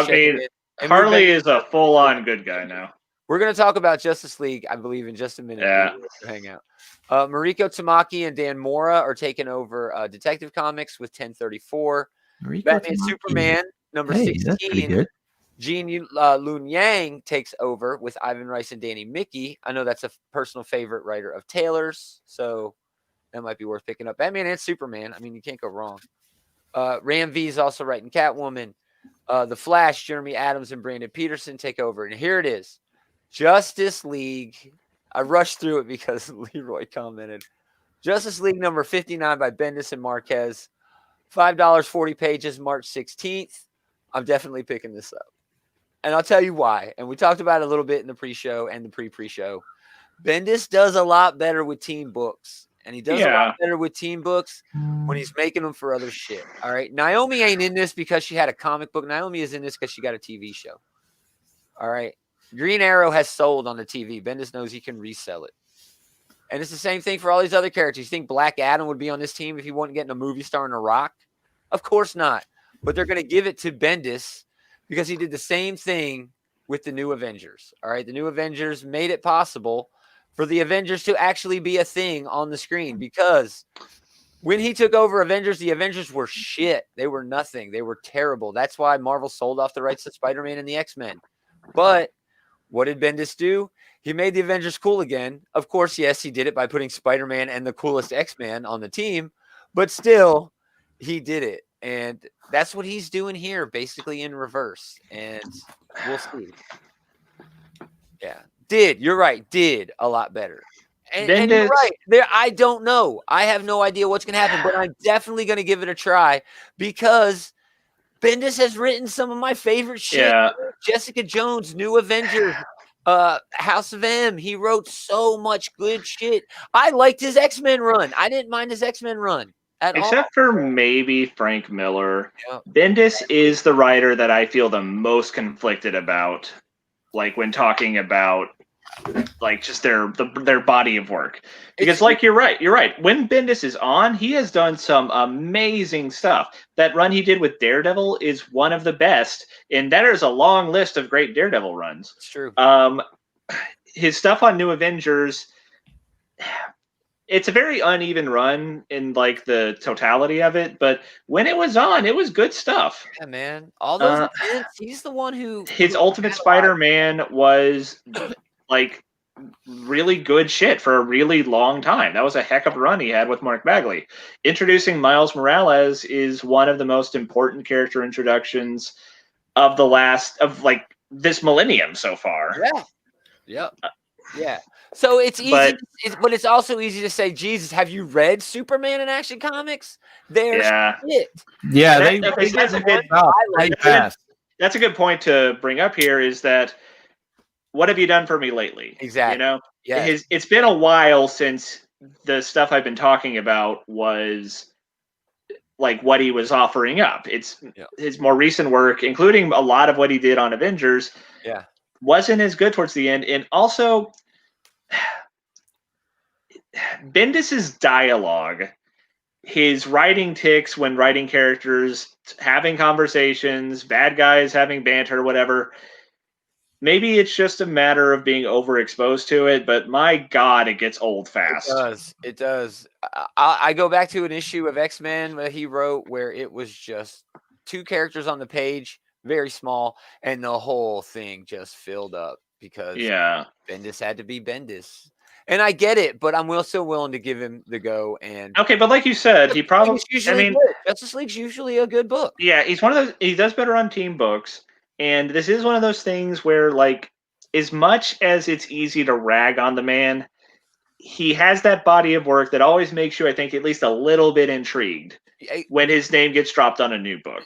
Harley is a full-on good guy now. We're going to talk about Justice League, I believe, in just a minute. Yeah. Hang out. Mariko Tamaki and Dan Mora are taking over Detective Comics with 1034. Batman Superman #16. That's pretty good. Gene Lun Yang takes over with Ivan Rice and Danny Mickey. I know that's a personal favorite writer of Taylor's, so that might be worth picking up. Batman and Superman. I mean, you can't go wrong. Ram V is also writing Catwoman. The Flash, Jeremy Adams and Brandon Peterson take over. And here it is. Justice League. I rushed through it because Leroy commented. Justice League #59 by Bendis and Marquez. $5, 40 pages, March 16th. I'm definitely picking this up. And I'll tell you why. And we talked about it a little bit in the pre-show and the pre-show. Bendis does a lot better with team books. And he does a lot better with team books when he's making them for other shit. All right. Naomi ain't in this because she had a comic book. Naomi is in this because she got a TV show. All right. Green Arrow has sold on the TV. Bendis knows he can resell it. And it's the same thing for all these other characters. You think Black Adam would be on this team if he wasn't getting a movie star in The Rock? Of course not. But they're going to give it to Bendis because he did the same thing with the New Avengers. All right. The New Avengers made it possible for the Avengers to actually be a thing on the screen, because when he took over Avengers, the Avengers were shit. They were nothing. They were terrible. That's why Marvel sold off the rights to Spider-Man and the X-Men. But what did Bendis do? He made the Avengers cool again. Of course, yes, he did it by putting Spider-Man and the coolest X-Men on the team, but still, he did it. And that's what he's doing here, basically in reverse. And we'll see. Yeah. You're right, did a lot better. And you're right. I don't know. I have no idea what's going to happen, but I'm definitely going to give it a try because Bendis has written some of my favorite shit. Yeah. Jessica Jones, New Avengers, House of M. He wrote so much good shit. I liked his X-Men run. I didn't mind his X-Men run at all. Except for maybe Frank Miller. Yeah. Bendis is the writer that I feel the most conflicted about, like when talking about like just their body of work, because like you're right, when Bendis is on, he has done some amazing stuff. That run he did with Daredevil is one of the best, and there's a long list of great Daredevil runs. It's true. His stuff on New Avengers, it's a very uneven run in like the totality of it, but when it was on, it was good stuff. Yeah, man, all those events, he's the one who his Ultimate Spider-Man was like really good shit for a really long time. That was a heck of a run he had with Mark Bagley. Introducing Miles Morales is one of the most important character introductions of like this millennium so far. Yeah. Yep. Yeah. So it's easy, but it's also easy to say, Jesus, have you read Superman in Action Comics? There's shit. Yeah, that's a good point to bring up here, is that what have you done for me lately? Exactly. You know, it's been a while since the stuff I've been talking about was like what he was offering up. It's his more recent work, including a lot of what he did on Avengers, wasn't as good towards the end. And also, Bendis's dialogue, his writing ticks when writing characters, having conversations, bad guys having banter, whatever. Maybe it's just a matter of being overexposed to it, but my God, it gets old fast. It does. I go back to an issue of X-Men that he wrote where it was just 2 characters on the page, very small, and the whole thing just filled up because Bendis had to be Bendis. And I get it, but I'm still willing to give him the go. And okay, but like you said, he probably Justice League's usually a good book. Yeah, he's one of those. He does better on team books. And this is one of those things where, like, as much as it's easy to rag on the man, he has that body of work that always makes you, I think, at least a little bit intrigued when his name gets dropped on a new book.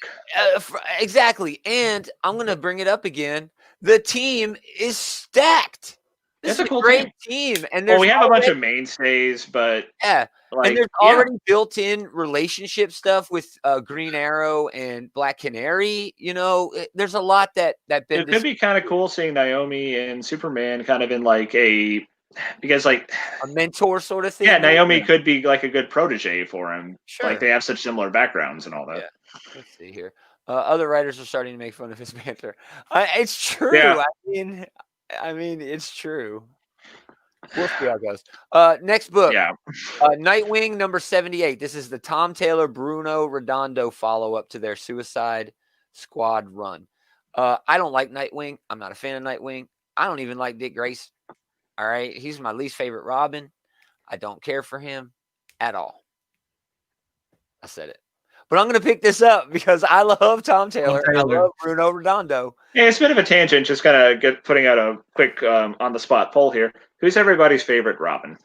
Exactly. And I'm going to bring it up again. The team is stacked. This is a cool great team. And we have a bunch of mainstays, but and there's already built-in relationship stuff with Green Arrow and Black Canary. You know, there's a lot that it could be kind of cool seeing Naomi and Superman kind of in like a mentor sort of thing. Yeah, Naomi could be like a good protege for him. Sure. Like they have such similar backgrounds and all that. Yeah. Let's see here. Other writers are starting to make fun of his banter. It's true. Yeah. I mean, it's true. We'll see how it goes. Next book. Yeah. Nightwing number 78. This is the Tom Taylor, Bruno Redondo follow-up to their Suicide Squad run. I don't like Nightwing. I'm not a fan of Nightwing. I don't even like Dick Grayson. All right. He's my least favorite Robin. I don't care for him at all. I said it. But I'm going to pick this up because I love Tom Taylor. I love Bruno Redondo. Yeah, it's a bit of a tangent. Just kind of putting out a quick on-the-spot poll here. Who's everybody's favorite Robin?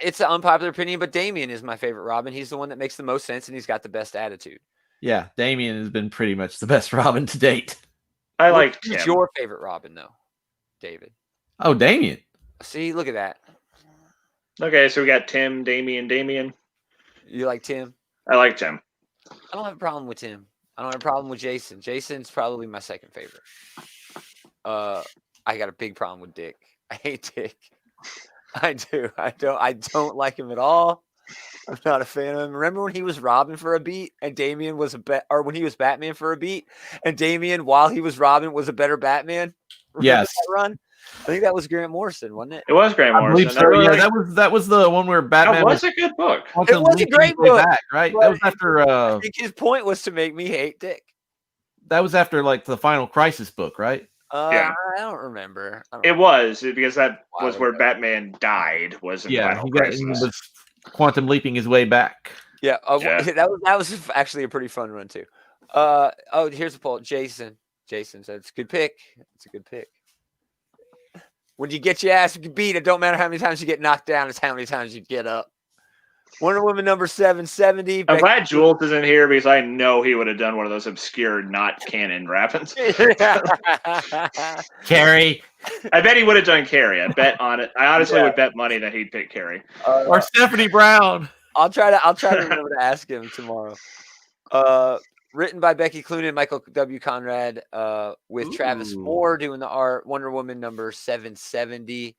it's an unpopular opinion, but Damian is my favorite Robin. He's the one that makes the most sense, and he's got the best attitude. Yeah, Damian has been pretty much the best Robin to date. I like Who's Tim. your favorite Robin, though, David? Oh, Damian. See, look at that. Okay, so we got Tim, Damian. You like Tim? I like Tim. I don't have a problem with Tim. I don't have a problem with Jason. Jason's probably my second favorite. I got a big problem with Dick. I hate Dick. I do. I don't like him at all. I'm not a fan of him. Remember when he was Robin for a beat and Damian was or when he was Batman for a beat and Damian, while he was Robin, was a better Batman? Remember Yes. that run? I think that was Grant Morrison, wasn't it? It was Grant Morrison. So, yeah, that was the one where Batman was a good book. It was a great book, back, right? That was after. I think his point was to make me hate Dick. That was after like the Final Crisis book, right? Yeah. I don't remember. It was because that was where Batman died. Was in Final Crisis. He was quantum leaping his way back. Yeah, that was actually a pretty fun run too. Here's a poll. Jason said it's a good pick. It's a good pick. When you get your ass beat, it don't matter how many times you get knocked down, it's how many times you get up. Wonder Woman number 770. I'm glad Jules isn't here because I know he would have done one of those obscure, not canon rappings. Carrie. I bet he would have done Carrie. I bet on it. I honestly would bet money that he'd pick Carrie. Or Stephanie Brown. I'll try to remember to ask him tomorrow. Written by Becky Cloonan and Michael W. Conrad, with Travis Moore doing the art. Wonder Woman number 770.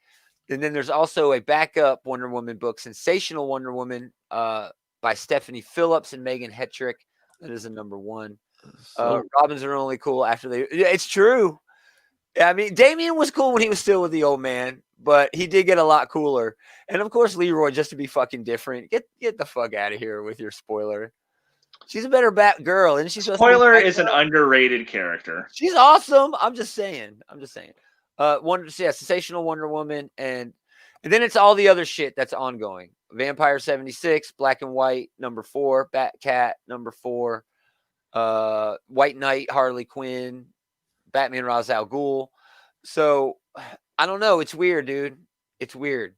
And then there's also a backup Wonder Woman book, Sensational Wonder Woman, by Stephanie Phillips and Megan Hetrick. That is a number 1. Robins are only cool after they. Yeah, it's true. I mean, Damian was cool when he was still with the old man, but he did get a lot cooler. And of course, Leroy, just to be fucking different. Get the fuck out of here with your spoiler. She's a better Bat girl, and she's Spoiler is an underrated character. She's awesome. I'm just saying. Sensational Wonder Woman, and then it's all the other shit that's ongoing. Vampire 76, Black and White number 4, Batcat number 4, White Knight, Harley Quinn, Batman Ra's al Ghul. So I don't know. It's weird, dude. It's weird.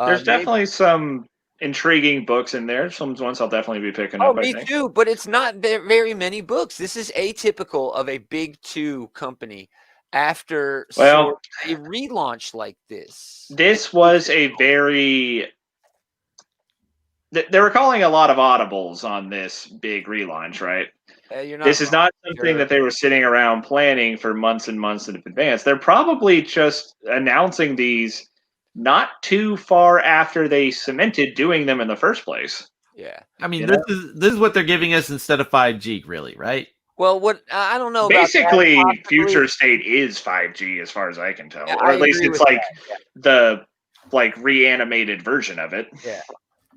There's definitely some intriguing books in there. Some ones I'll definitely be picking up. Me too, but it's not very many books. This is atypical of a big 2 company after a relaunch like this. This was a very... They were calling a lot of audibles on this big relaunch, right? This is not something that they were sitting around planning for months and months in advance. They're probably just announcing these not too far after they cemented doing them in the first place. Yeah. I mean, this is what they're giving us instead of 5G, really, right? Well, what I don't know. Basically, Future State is 5G as far as I can tell. Yeah, or at least it's like the reanimated version of it. Yeah.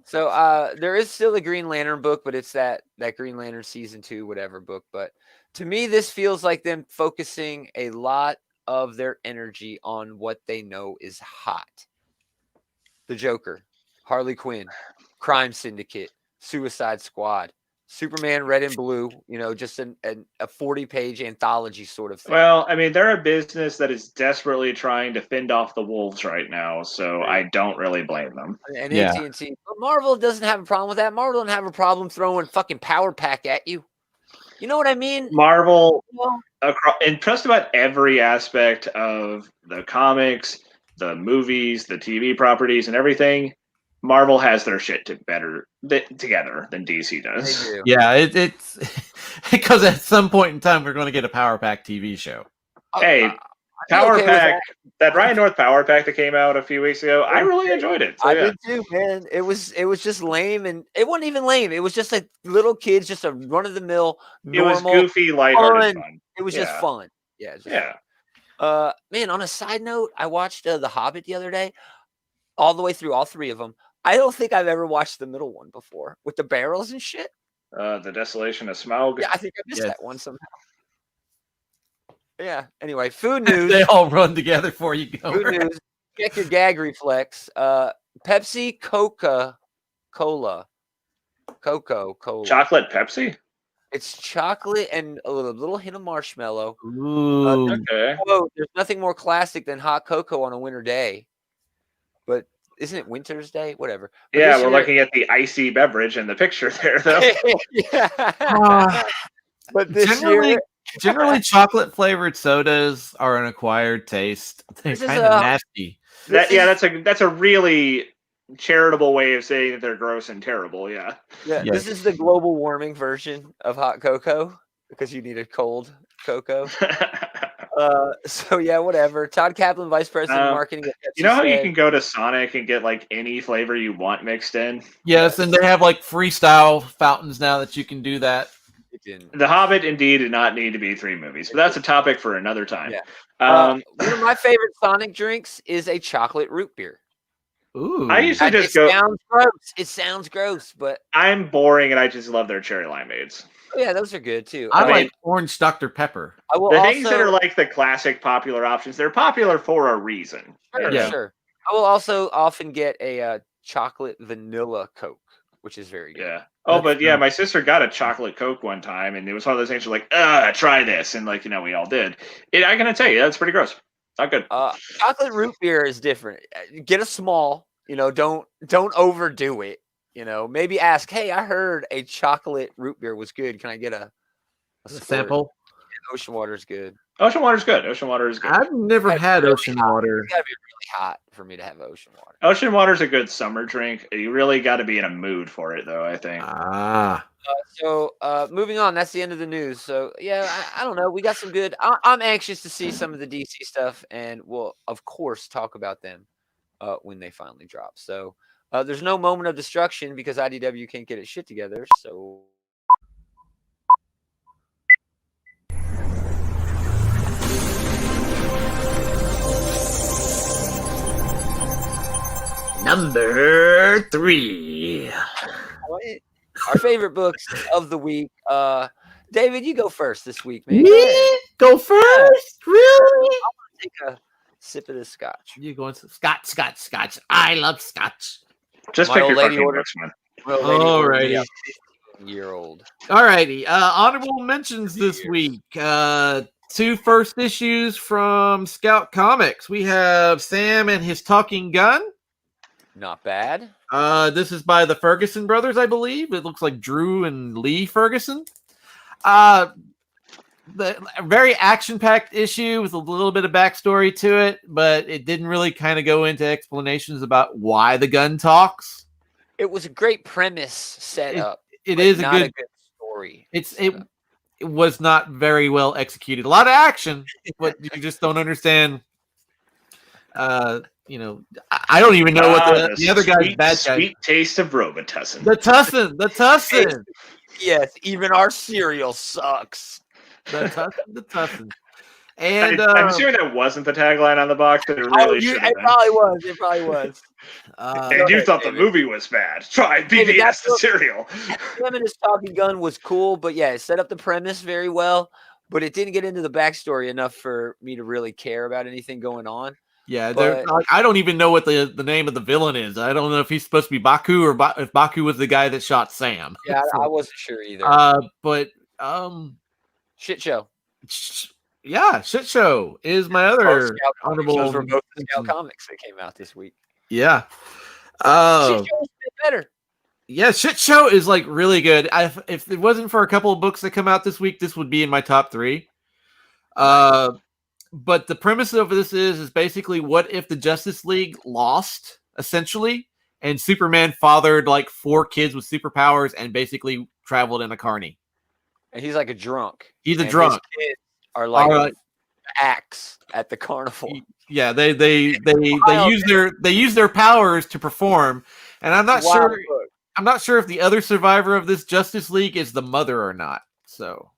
So there is still a Green Lantern book, but it's that Green Lantern season 2, whatever book. But to me, this feels like them focusing a lot of their energy on what they know is hot. The Joker, Harley Quinn, Crime Syndicate, Suicide Squad, Superman Red and Blue, just a 40-page anthology sort of thing. Well, I mean, they're a business that is desperately trying to fend off the wolves right now, so I don't really blame them. And AT&T. But Marvel doesn't have a problem with that. Marvel doesn't have a problem throwing fucking Power Pack at you. You know what I mean? Marvel, in just about every aspect of the comics, the movies, the TV properties, and everything, Marvel has their shit together than DC does. They do. Yeah, it's because at some point in time we're going to get a Power Pack TV show. Hey, Power Pack, that Ryan North Power Pack that came out a few weeks ago, I really enjoyed it. I did too, man. It was just lame, and it wasn't even lame. It was just like little kids, just a run of the mill. It was goofy, lighthearted fun. It was just fun. Yeah. Man, on a side note, I watched The Hobbit the other day, all the way through all 3 of them. I don't think I've ever watched the middle one before with the barrels and shit. The Desolation of Smaug. Yeah, I think I missed that one somehow. Yeah. Anyway, food news. They all run together for you. Food news. Check your gag reflex. Pepsi Coca-Cola. Coca-Cola. Chocolate Pepsi? It's chocolate and a little hint of marshmallow. Ooh. Okay. There's nothing more classic than hot cocoa on a winter day. But isn't it Winter's Day? Whatever. But yeah, we're looking at the icy beverage in the picture there, though. Yeah. But this generally chocolate flavored sodas are an acquired taste. They're kind of nasty. That's a really charitable way of saying that they're gross and terrible. Yeah. This is the global warming version of hot cocoa because you need a cold cocoa. So yeah, whatever. Todd Kaplan, Vice President of Marketing at Pepsi, you know how you can go to Sonic and get like any flavor you want mixed in? Yes, and they have like freestyle fountains now that you can do that. The Hobbit indeed did not need to be 3 movies, but that's a topic for another time. Yeah. One of my favorite Sonic drinks is a chocolate root beer. Ooh. I usually just go. Sounds gross. It sounds gross, but I'm boring and I just love their cherry limeades. Oh, yeah, those are good too. I like orange Dr. Pepper. Things that are like the classic popular options, they're popular for a reason. Sure. I will also often get a chocolate vanilla Coke, which is very good. Yeah. Oh, but yeah, my sister got a chocolate Coke one time, and it was one of those things where like, try this, and like we all did. I gotta tell you, that's pretty gross. Not good. Chocolate root beer is different. Get a small. Don't overdo it. Maybe ask, hey, I heard a chocolate root beer was good. Can I get a sample? Yeah, ocean water is good. Ocean water is good. I've never had ocean water. It's gotta be really hot for me to have ocean water. Ocean water is a good summer drink. You really got to be in a mood for it, though, I think. So moving on, that's the end of the news. So yeah, I don't know. We got some good. I'm anxious to see some of the DC stuff, and we'll of course talk about them when they finally drop. So there's no moment of destruction because IDW can't get its shit together. So. Number 3. Our favorite books of the week. David, you go first this week, man. Go first? Really? I'm gonna take a sip of this scotch. You going to Scotch? I love Scotch. Just pick your fucking books, man. Alrighty. 15-year-old. Alrighty. Honorable mentions this week. 2 first issues from Scout Comics. We have Sam and His Talking Gun. Not bad. This is by the Ferguson brothers, I believe. It looks like Drew and Lee Ferguson. The very action-packed issue with a little bit of backstory to it, but it didn't really kind of go into explanations about why the gun talks. It was a great premise set up. It is not a good story. It was not very well executed. A lot of action, but you just don't understand. I don't even know what the other guy's bad guy. Sweet taste of Robitussin. The Tussin. Yes, even our cereal sucks. The Tussin. And I'm assuming that wasn't the tagline on the box, but it really should have been. It probably was. And you thought the movie was bad. Try BBS the cereal. Him and His Talking Gun was cool, but yeah, it set up the premise very well, but it didn't get into the backstory enough for me to really care about anything going on. Yeah, I don't even know what the name of the villain is. I don't know if he's supposed to be Baku or if Baku was the guy that shot Sam. Yeah, I wasn't sure either. But Shit show. Yeah, Shit Show is my other honorable. Those were both the Scout Comics that came out this week. Yeah. Shit Show is a bit better. Yeah, Shit Show is like really good. If it wasn't for a couple of books that come out this week, this would be in my top 3. But the premise of this is basically what if the Justice League lost, essentially, and Superman fathered like 4 kids with superpowers and basically traveled in a carny. And he's like a drunk. He's a drunk. His kids are like acts at the carnival. Yeah, they use their powers to perform, and I'm not sure. I'm not sure if the other survivor of this Justice League is the mother or not. So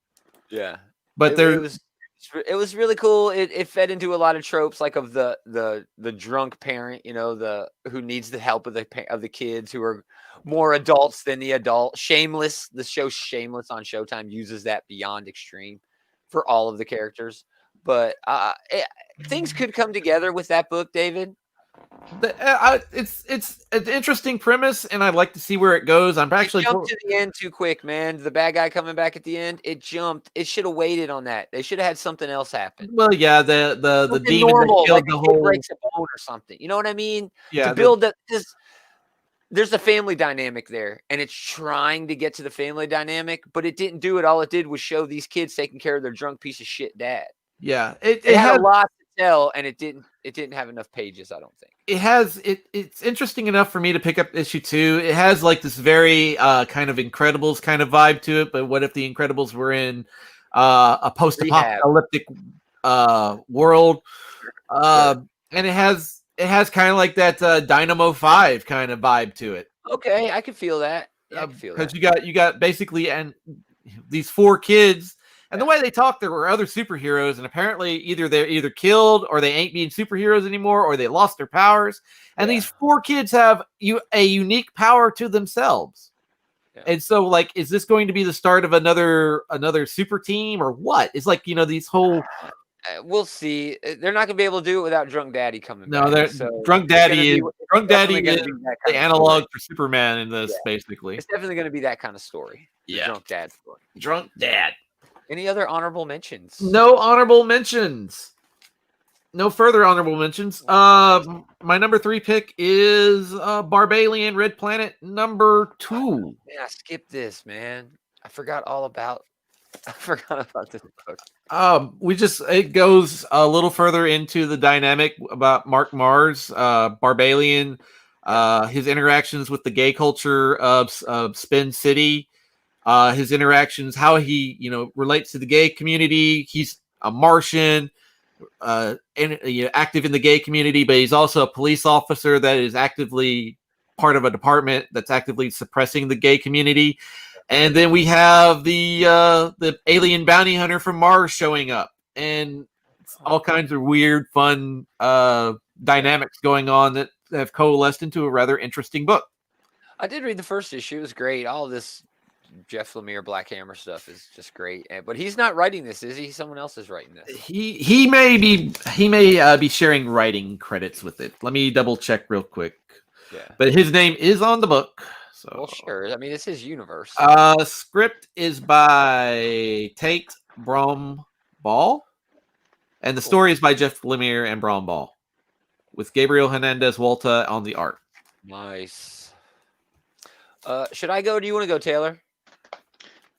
yeah, but it was really cool. It fed into a lot of tropes, like of the drunk parent, who needs the help of the kids who are more adults than the adult. Shameless, the show Shameless on Showtime uses that beyond extreme for all of the characters. But things could come together with that book, David. It's an interesting premise, and I'd like to see where it goes. I'm actually jumped to the end too quick, man. The bad guy coming back at the end, it jumped. It should have waited on that. They should have had something else happen. Well, yeah, the demon normal, that killed like the a kid whole breaks a bone or something. You know what I mean? yeah To build that, because there's a family dynamic there, and it's trying to get to the family dynamic, but it didn't do it. All it did was show these kids taking care of their drunk piece of shit dad. yeah It had a lot to tell, and it didn't have enough pages, I don't think. It's interesting enough for me to pick up issue 2. It has like this very kind of Incredibles kind of vibe to it, but what if the Incredibles were in a post-apocalyptic world? And it has kind of like that Dynamo 5 kind of vibe to it. Okay, I can feel that. Yeah, I can feel that. Because you got basically and these 4 kids. And the way they talk, there were other superheroes, and apparently they're either killed or they ain't being superheroes anymore, or they lost their powers. And these 4 kids have a unique power to themselves. Yeah. And so, like, is this going to be the start of another super team, or what? It's like, these whole. We'll see. They're not going to be able to do it without Drunk Daddy coming back. No, Drunk Daddy is the analog for Superman in this, basically. It's definitely going to be that kind of story. Yeah. Drunk Dad story. Drunk Dad. Any other honorable mentions? No honorable mentions. No further honorable mentions. My number 3 pick is Barbalian Red Planet number 2. Man, I skipped this, man. I forgot about this book. It goes a little further into the dynamic about Mark Mars, Barbalian, his interactions with the gay culture of Spin City. His interactions, how he, relates to the gay community. He's a Martian, active in the gay community, but he's also a police officer that is actively part of a department that's actively suppressing the gay community. And then we have the alien bounty hunter from Mars showing up, and all kinds of weird, fun dynamics going on that have coalesced into a rather interesting book. I did read the first issue. It was great. All this Jeff Lemire Black Hammer stuff is just great, but he's not writing this, is he? Someone else is writing this. He may be sharing writing credits with it. Let me double check real quick. Yeah, but his name is on the book. So well, sure. I mean, it's his universe. Script is by Tate Ball, and the story is by Jeff Lemire and Ball, with Gabriel Hernandez Walta on the art. Nice. Should I go? Or do you want to go, Taylor?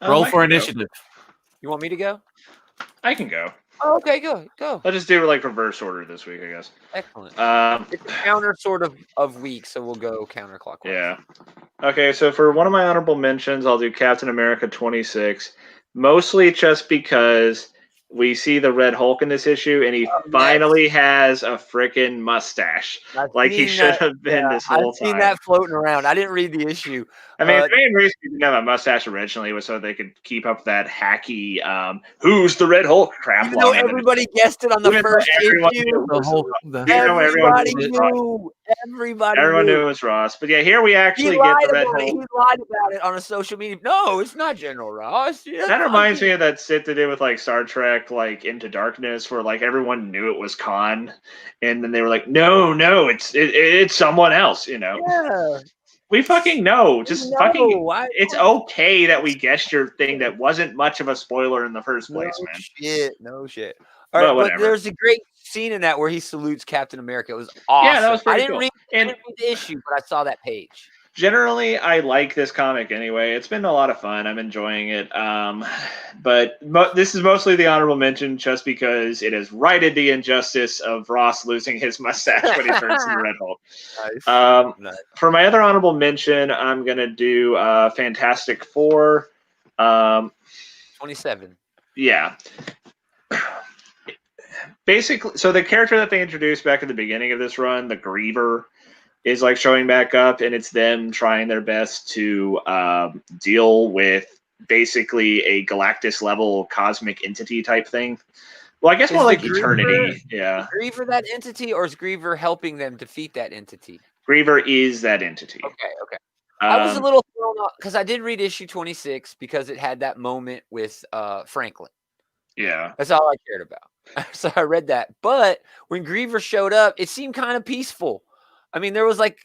Roll for initiative. You want me to go? I can go. Oh, okay, go. I'll just do like reverse order this week, I guess. Excellent. It's a counter sort of week, so we'll go counterclockwise. Yeah. Okay, so for one of my honorable mentions, I'll do Captain America 26, mostly just because we see the Red Hulk in this issue, and he finally has a freaking mustache, like he should have been this whole time. I've seen that floating around. I didn't read the issue. I mean, the main reason he didn't have a mustache originally was so they could keep up that hacky "Who's the Red Hulk" crap. Even though everybody guessed it on the first issue. Everyone knew it was Ross. But yeah, here we actually get the Red Hulk. He lied about it on a social media. No, it's not General Ross. That reminds me of that shit they did with like Star Trek, like Into Darkness, where like everyone knew it was Khan, and then they were like, "No, it's someone else." Yeah. We fucking know. It's okay that we guessed your thing that wasn't much of a spoiler in the first place, man. No shit. All right, but there's a great scene in that where he salutes Captain America. It was awesome. Yeah, that was pretty cool. I didn't read the issue, but I saw that page. Generally, I like this comic anyway. It's been a lot of fun. I'm enjoying it. But this is mostly the honorable mention just because it has righted the injustice of Ross losing his mustache when he turns into Red Hulk. Nice. For my other honorable mention, I'm going to do Fantastic Four. 27. Yeah. Basically, so the character that they introduced back at the beginning of this run, the Griever, is like showing back up, and it's them trying their best to deal with basically a Galactus level cosmic entity type thing. Well, I guess more like Eternity. Yeah. Is Griever that entity, or is Griever helping them defeat that entity? Griever is that entity. Okay. I was a little thrown off because I did read issue 26 because it had that moment with Franklin. Yeah. That's all I cared about. So I read that. But when Griever showed up, it seemed kind of peaceful. I mean, there was like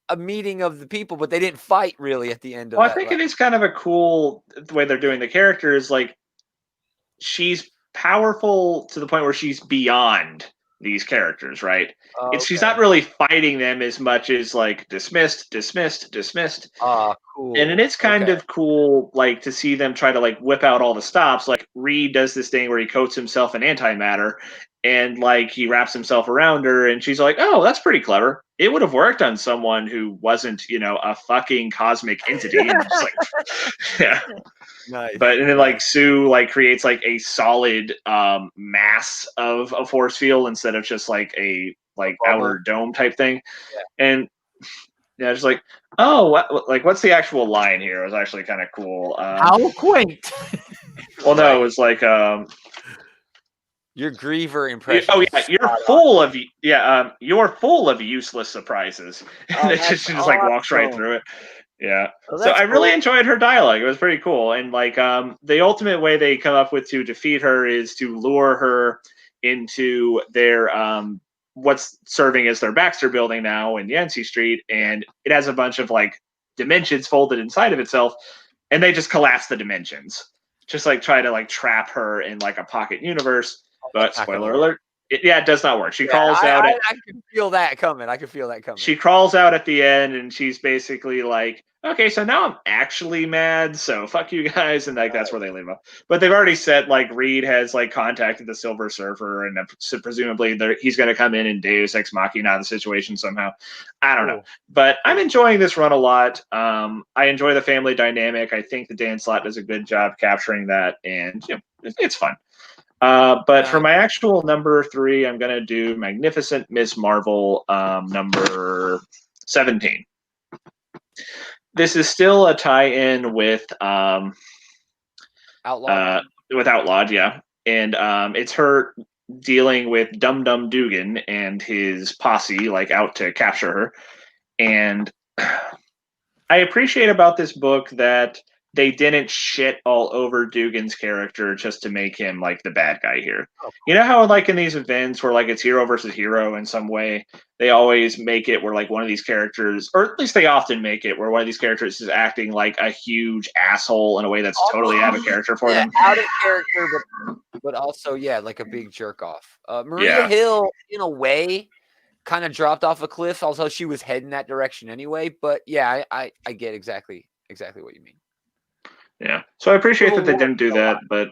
a meeting of the people, but they didn't fight really at the end of Well, that. I think it is kind of a cool the way they're doing the characters. Like, she's powerful to the point where she's beyond these characters, right? She's not really fighting them as much as like dismissed, dismissed, dismissed. Cool. And it is kind of cool, like, to see them try to like whip out all the stops. Like, Reed does this thing where he coats himself in antimatter, and like he wraps himself around her, and she's like, "Oh, that's pretty clever. It would have worked on someone who wasn't, a fucking cosmic entity." And just like, yeah. Nice. But and then like Sue like creates like a solid mass of a force field instead of just like a outer dome type thing. Yeah. And yeah, just like, oh, what's the actual line here? It was actually kind of cool. How quaint. Well, no, it was like your griever impression. Oh yeah, you're full of useless surprises. And it just like walks right through it. Yeah. So I really enjoyed her dialogue. It was pretty cool. And like the ultimate way they come up with to defeat her is to lure her into their what's serving as their Baxter building now in Yancey Street, and it has a bunch of like dimensions folded inside of itself, and they just collapse the dimensions. Just like try to like trap her in like a pocket universe. But spoiler alert, it does not work. She crawls out. I can feel that coming. She crawls out at the end, and she's basically like, okay, so now I'm actually mad, so fuck you guys, and like that's where they leave off. But they've already said like Reed has like contacted the Silver Surfer, and presumably he's going to come in and Deus Ex Machina the situation somehow. I don't know, but I'm enjoying this run a lot. I enjoy the family dynamic. I think the Dan Slott does a good job capturing that, and it's fun. But for my actual number 3, I'm going to do Magnificent Ms. Marvel, number 17. This is still a tie-in with Outlawed. With Outlawed, yeah. And it's her dealing with Dum Dum Dugan and his posse, like, out to capture her. And I appreciate about this book that they didn't shit all over Dugan's character just to make him like the bad guy here. You know how like in these events where like it's hero versus hero in some way, they always make it where like one of these characters, or at least they often make it where one of these characters is acting like a huge asshole in a way that's totally out of character for them. Out of character, but also like a big jerk off. Maria Hill, in a way, kind of dropped off a cliff, although she was heading that direction anyway. But yeah, I get exactly what you mean. Yeah, so I appreciate that they didn't do that, but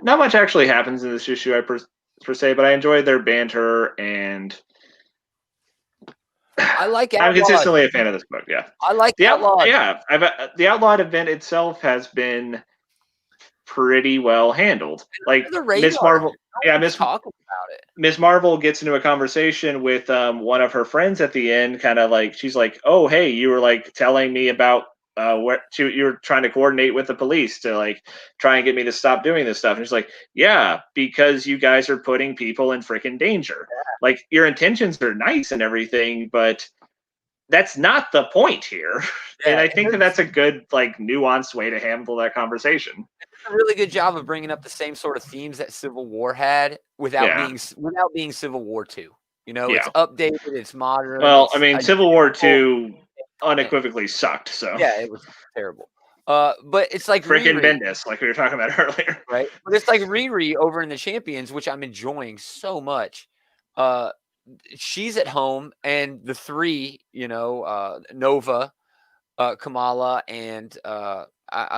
not much actually happens in this issue, per se. But I enjoyed their banter, and I'm consistently a fan of this book. Yeah, I like the Outlawed. Yeah, the Outlawed event itself has been pretty well handled. Like Miss Marvel, talk about it. Miss Marvel gets into a conversation with one of her friends at the end, kind of like she's like, "Oh, hey, you were like telling me about." You're trying to coordinate with the police to like try and get me to stop doing this stuff. And she's like, yeah, because you guys are putting people in freaking danger. Yeah. Like your intentions are nice and everything, but that's not the point here. Yeah, and I think that's a good, like, nuanced way to handle that conversation. It's a really good job of bringing up the same sort of themes that Civil War had without being Civil War 2. It's updated, it's modern. Well, Civil War 2 unequivocally sucked. So yeah, it was terrible. But it's like freaking Bendis, like we were talking about earlier, right? But it's like Riri over in the Champions, which I'm enjoying so much. She's at home, and the three, Nova, Kamala, and I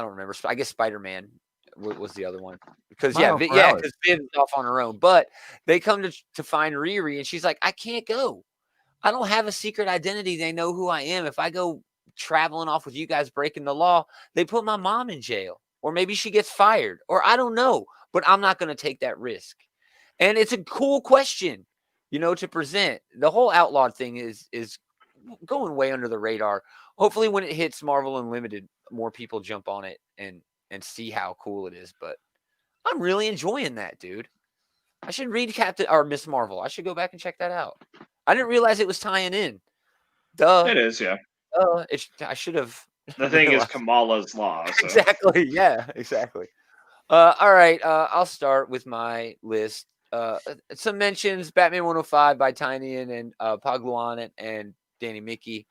don't remember. I guess Spider-Man was the other one because because Viv's off on her own. But they come to find Riri, and she's like, I can't go. I don't have a secret identity. They know who I am. If I go traveling off with you guys breaking the law, they put my mom in jail, or maybe she gets fired, or I don't know, but I'm not going to take that risk. And it's a cool question, to present. The whole Outlawed thing is going way under the radar. Hopefully when it hits Marvel Unlimited, more people jump on it and see how cool it is. But I'm really enjoying that, dude. I should read Captain or Miss Marvel. I should go back and check that out. I didn't realize it was tying in. Duh. It is, yeah. I should have. The thing is Kamala's law. So. Exactly. Yeah, exactly. All right. I'll start with my list. some mentions: Batman 105 by Tynion and Pagluan and Danny Mickey.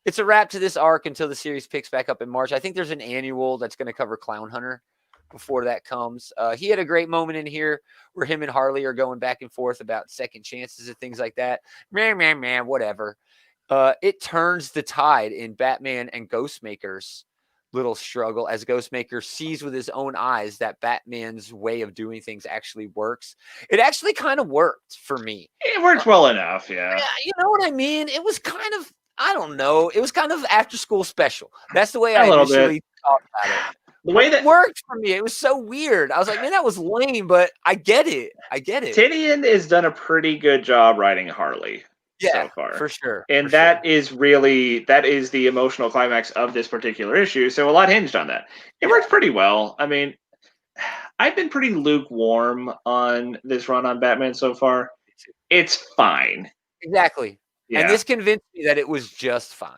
It's a wrap to this arc until the series picks back up in March. I think there's an annual that's going to cover Clown Hunter before that comes. He had a great moment in here where him and Harley are going back and forth about second chances and things like that. Man, whatever. It turns the tide in Batman and Ghostmaker's little struggle as Ghostmaker sees with his own eyes that Batman's way of doing things actually works. It actually kind of worked for me. It worked well enough, yeah. You know what I mean? It was kind of, I don't know. It was kind of after school special. That's the way I initially thought about it. The way that worked for me, it was so weird. I was like, man, that was lame, but I get it. Tynion has done a pretty good job writing Harley so far. For sure. And that is the emotional climax of this particular issue. So a lot hinged on that. It works pretty well. I mean, I've been pretty lukewarm on this run on Batman so far. It's fine. Exactly. Yeah. And this convinced me that it was just fine.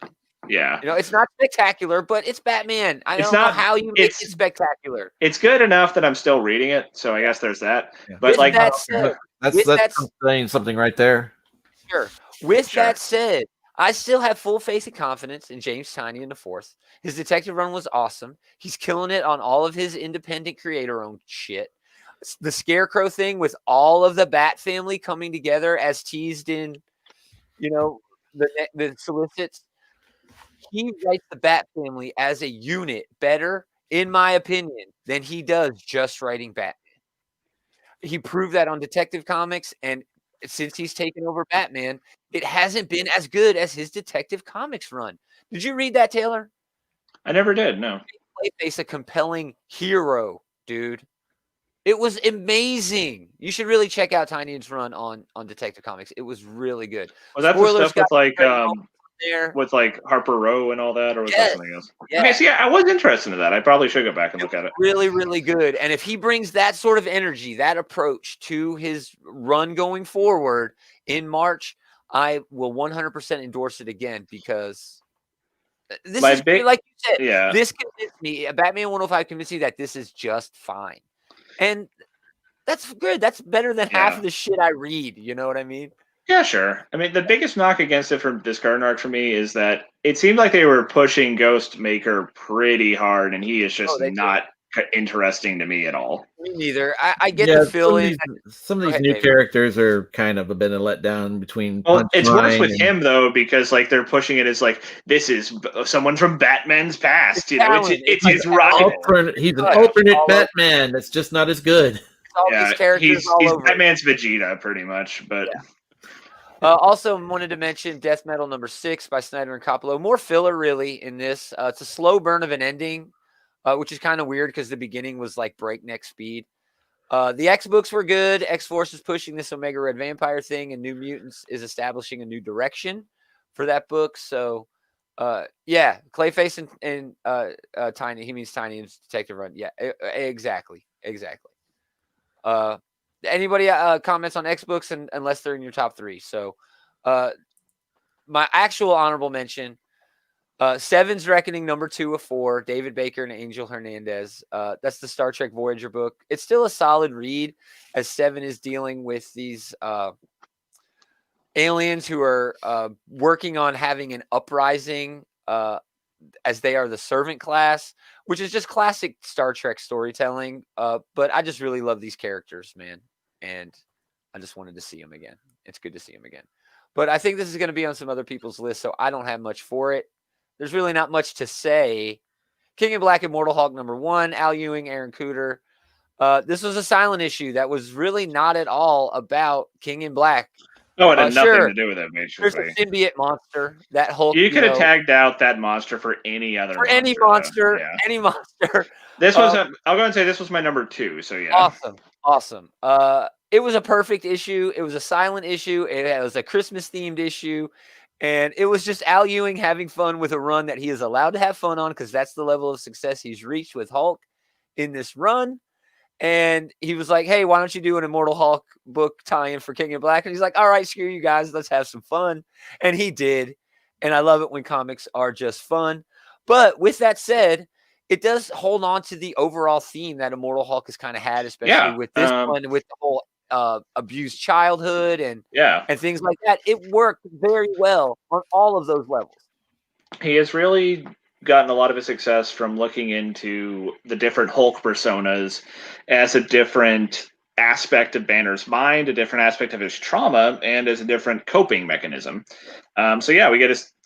Yeah. You know, it's not spectacular, but it's Batman. I don't know how you make it spectacular. It's good enough that I'm still reading it, so I guess there's that. Yeah. But that's saying something right there. Sure. With that said, I still have full faith and confidence in James Tynion IV. His detective run was awesome. He's killing it on all of his independent creator-owned shit. The Scarecrow thing with all of the Bat family coming together as teased in, you know, the solicits. He writes the Bat family as a unit better, in my opinion, than he does just writing Batman. He proved that on Detective Comics, and since he's taken over Batman, it hasn't been as good as his Detective Comics run. Did you read that, Taylor? I never did, no. Clayface a compelling hero, dude. It was amazing. You should really check out Tynion's run on Detective Comics. It was really good. Was that the stuff with like Harper Row and all that, or was that something else? Yeah. Okay, so I was interested in that. I probably should go back and look at it. Really, really good. And if he brings that sort of energy, that approach to his run going forward in March, I will 100% endorse it again, because this like you said, this convinced me. Batman 105 convinced me that this is just fine. And that's good. That's better than half of the shit I read. You know what I mean? Yeah, sure. I mean, the biggest knock against it from this current arc for me is that it seemed like they were pushing Ghostmaker pretty hard, and he is just not interesting to me at all. Me neither. I get the feeling. Some of these new characters are kind of a bit of a letdown between. Well, it's worse with him though, because like they're pushing it as like this is someone from Batman's past. You know, it's his rival. He's an alternate Batman that's just not as good. These characters he's Batman's Vegeta, pretty much, but. Yeah. Also wanted to mention Death Metal #6 by Snyder and Capullo. More filler, really, in this. It's a slow burn of an ending, which is kind of weird because the beginning was like breakneck speed. The X books were good. X-Force is pushing this Omega Red Vampire thing, and New Mutants is establishing a new direction for that book. So, Clayface and Tiny. He means Tiny and Detective Run. Yeah, exactly. Anybody comments on X books unless they're in your top 3? So my actual honorable mention, Seven's Reckoning #2 of 4, David Baker and Angel Hernandez. That's the Star Trek Voyager book. It's still a solid read as Seven is dealing with these aliens who are working on having an uprising as they are the servant class, which is just classic Star Trek storytelling. But I just really love these characters, man. And I just wanted to see them again. It's good to see them again. But I think this is going to be on some other people's list, so I don't have much for it. There's really not much to say. King in Black Immortal Hulk #1, Al Ewing, Aaron Cooter. This was a silent issue that was really not at all about King in Black. No, it had nothing to do with it, basically. There's a symbiote monster. That Hulk. You could have tagged out that monster for any other monster. Any monster. This was I'll go and say this was my #2, so yeah. Awesome. It was a perfect issue. It was a silent issue. It was a Christmas themed issue. And it was just Al Ewing having fun with a run that he is allowed to have fun on, because that's the level of success he's reached with Hulk in this run. And he was like, hey, why don't you do an Immortal Hulk book tie-in for King in Black? And he's like, all right, screw you guys. Let's have some fun. And he did. And I love it when comics are just fun. But with that said, it does hold on to the overall theme that Immortal Hulk has kind of had, especially with this one, with the whole abused childhood and Yeah. and things like that. It worked very well on all of those levels. He has really gotten a lot of his success from looking into the different Hulk personas as a different aspect of Banner's mind, a different aspect of his trauma, and as a different coping mechanism. So yeah,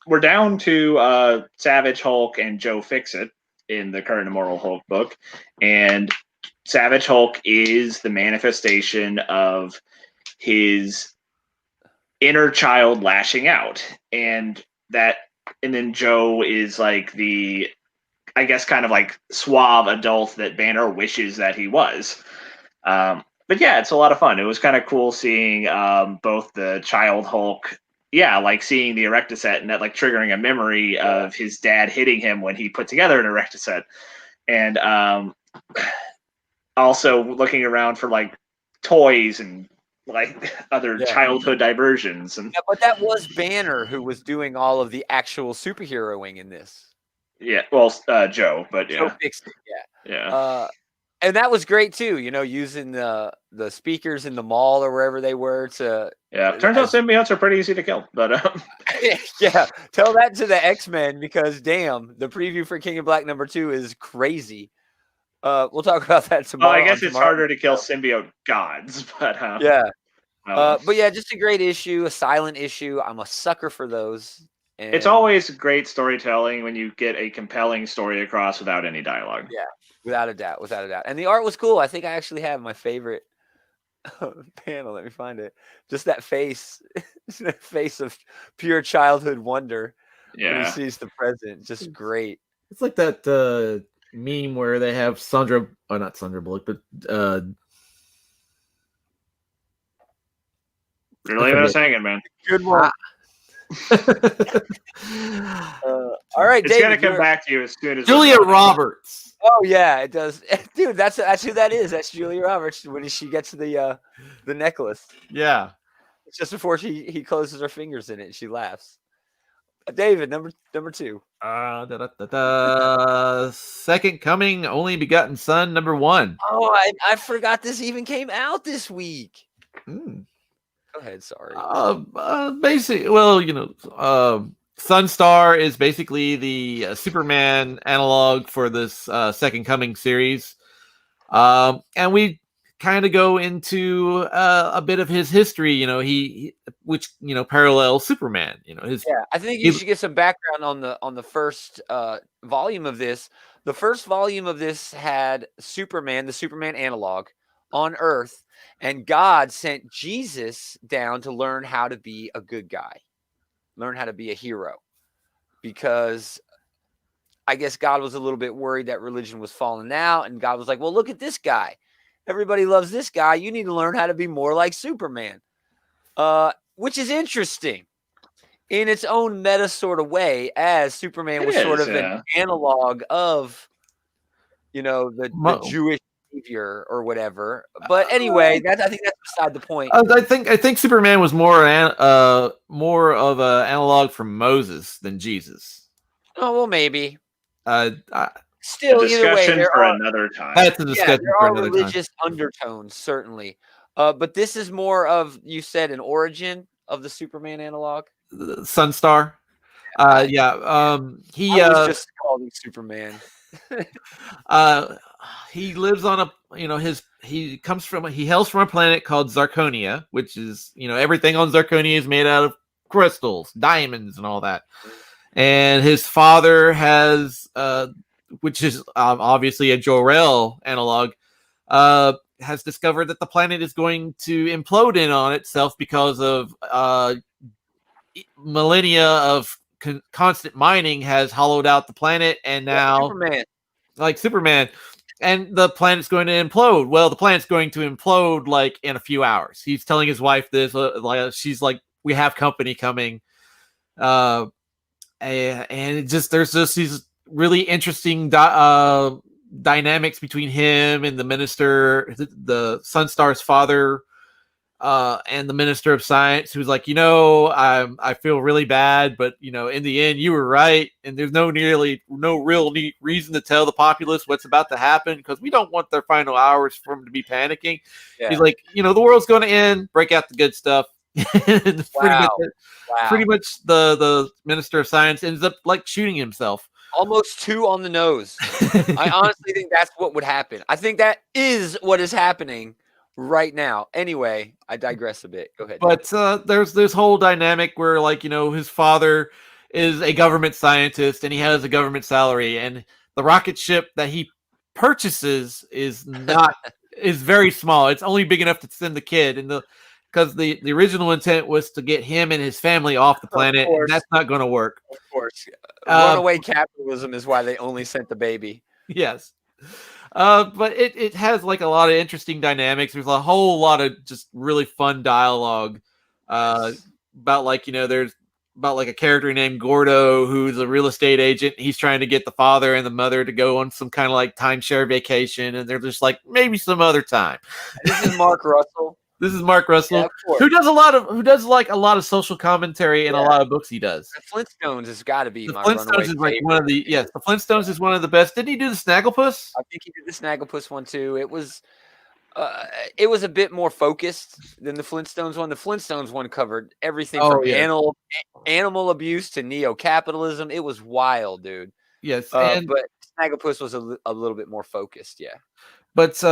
we're down to Savage Hulk and Joe Fixit in the current Immortal Hulk book, and Savage Hulk is the manifestation of his inner child lashing out, and then Joe is like the, I guess, kind of like suave adult that Banner wishes that he was. But yeah, it's a lot of fun. It was kind of cool seeing both the child Hulk, like seeing the Erectoset and that like triggering a memory of his dad hitting him when he put together an Erectoset, and also looking around for like toys and like other childhood diversions. And but that was Banner who was doing all of the actual superheroing in this. Yeah, well, Joe, but yeah, Joe Fixit, and that was great too. Using the speakers in the mall or wherever they were to. Yeah, turns out symbiotes are pretty easy to kill, but tell that to the X-Men, because damn, the preview for King of Black #2 is crazy. We'll talk about that tomorrow. Well, I guess it's harder to kill symbiote gods, but but yeah, just a great issue, a silent issue. I'm a sucker for those. And it's always great storytelling when you get a compelling story across without any dialogue. Yeah, without a doubt. And the art was cool. I think I actually have my favorite panel. Let me find it. Just that face, that face of pure childhood wonder when he sees the present. Just great. It's like that meme where they have not Sandra Bullock, but you're leaving us hanging, man. Good one. All right, it's gonna come back to you as soon as Julia Roberts. Oh yeah, it does, dude. That's who that is. That's Julia Roberts when she gets the necklace. Yeah, it's just before he closes her fingers in it and she laughs. David, number 2. Second Coming, Only Begotten Son, #1. Oh, I forgot this even came out this week. Mm. Go ahead, sorry. Basically, well, Sunstar is basically the Superman analog for this Second Coming series, and we kind of go into a bit of his history. Which parallels Superman. I think you should get some background on the first volume of this. The first volume of this had Superman, the Superman analog, on Earth, and God sent Jesus down to learn how to be a good guy, learn how to be a hero, because I guess God was a little bit worried that religion was falling out, and God was like, well, look at this guy. Everybody loves this guy. You need to learn how to be more like Superman, which is interesting in its own meta sort of way, as Superman was sort of an analog of, the Jewish savior or whatever. But anyway, I think that's beside the point. I think Superman was more of an analog from Moses than Jesus. Oh well, maybe. Still, either way, another time. That's a discussion there for are another religious time. undertones, certainly. But this is more of, you said, an origin of the Superman analog. Sunstar. He I was just calling Superman. He lives on he hails from a planet called Zarkonia, which is, everything on Zarkonia is made out of crystals, diamonds, and all that. And his father has, which is obviously a Jor-El analog, has discovered that the planet is going to implode in on itself because of millennia of constant mining has hollowed out the planet, and now Superman, and the planet's going to implode. Well, the planet's going to implode like in a few hours. He's telling his wife this. She's like, "We have company coming," and there's just these really interesting dynamics between him and the minister, the Sunstar's father, and the Minister of Science, who's like, I feel really bad, but in the end, you were right, and there's no real reason to tell the populace what's about to happen because we don't want their final hours for them to be panicking. Yeah. He's like, the world's going to end. Break out the good stuff. Wow. Pretty much the Minister of Science ends up like shooting himself. Almost 2 on the nose. I honestly think that's what would happen. I think that is what is happening right now. Anyway, I digress a bit. Go ahead. But there's this whole dynamic where, like, his father is a government scientist and he has a government salary, and the rocket ship that he purchases is very small. It's only big enough to send the kid, and because the original intent was to get him and his family off the planet, and that's not going to work. Of course, runaway capitalism is why they only sent the baby. Yes. But it has like a lot of interesting dynamics. There's a whole lot of just really fun dialogue about there's about like a character named Gordo who's a real estate agent. He's trying to get the father and the mother to go on some kind of like timeshare vacation, and they're just like, maybe some other time. This is Mark Russell. This is Mark Russell, yeah, who does a lot of social commentary in a lot of books he does. The Flintstones has got to be the my Flintstones is like one of the the Flintstones is one of the best. Didn't he do the Snagglepuss? I think he did the Snagglepuss one too. It was a bit more focused than the Flintstones one. The Flintstones one covered everything from animal abuse to neo-capitalism. It was wild, dude. Yes, but Snagglepuss was a little bit more focused, yeah. But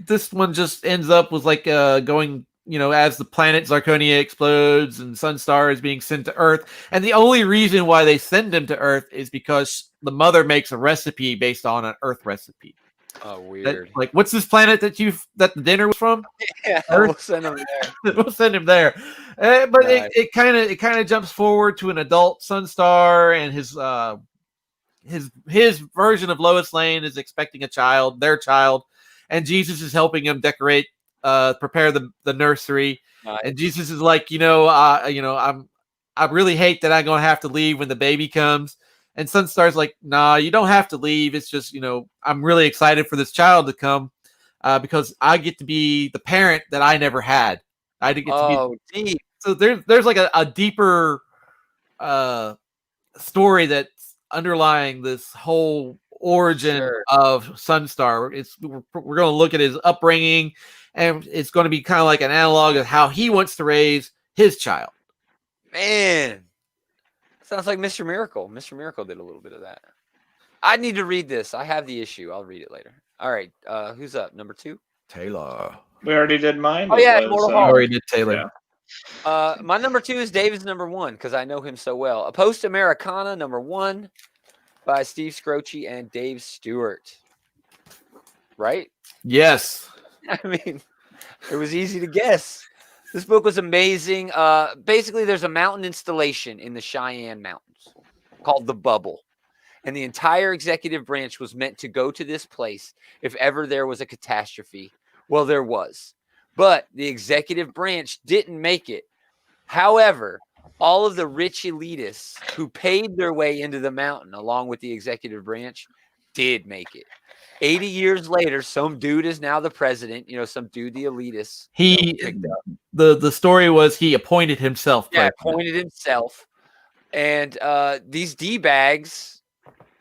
this one just ends up with like going, as the planet Zarkonia explodes and Sunstar is being sent to Earth. And the only reason why they send him to Earth is because the mother makes a recipe based on an Earth recipe. Oh, weird. Like, what's this planet that the dinner was from? Yeah, we'll send him there. We'll send him there. But nice. it kind of jumps forward to an adult Sunstar, and his version of Lois Lane is expecting their child. And Jesus is helping him prepare the nursery. Nice. And Jesus is like, I really hate that I'm going to have to leave when the baby comes. And Sunstar's like, nah, you don't have to leave. It's just, I'm really excited for this child to come because I get to be the parent that I never had. I get to be deep. So there's like a deeper story that's underlying this whole origin of Sunstar. We're going to look at his upbringing, and it's going to be kind of like an analog of how he wants to raise his child. Man, sounds like Mr. Miracle. Mr. Miracle did a little bit of that. I need to read this. I have the issue. I'll read it later. All right. Who's up? Number 2? Taylor. We already did mine. Oh, yeah. Immortal Hulk. I already did Taylor. Yeah. My number 2 is David's number 1 because I know him so well. A Post Americana, number 1. By Steve Scroce and Dave Stewart. Right? Yes. I mean, it was easy to guess. This book was amazing. Basically, there's a mountain installation in the Cheyenne Mountains called The Bubble. And the entire executive branch was meant to go to this place if ever there was a catastrophe. Well, there was. But the executive branch didn't make it. However, all of the rich elitists who paid their way into the mountain along with the executive branch did make it. 80 years later, some dude is now the president. Some dude, the elitists. The story was he appointed himself. Yeah, appointed himself. And these D-bags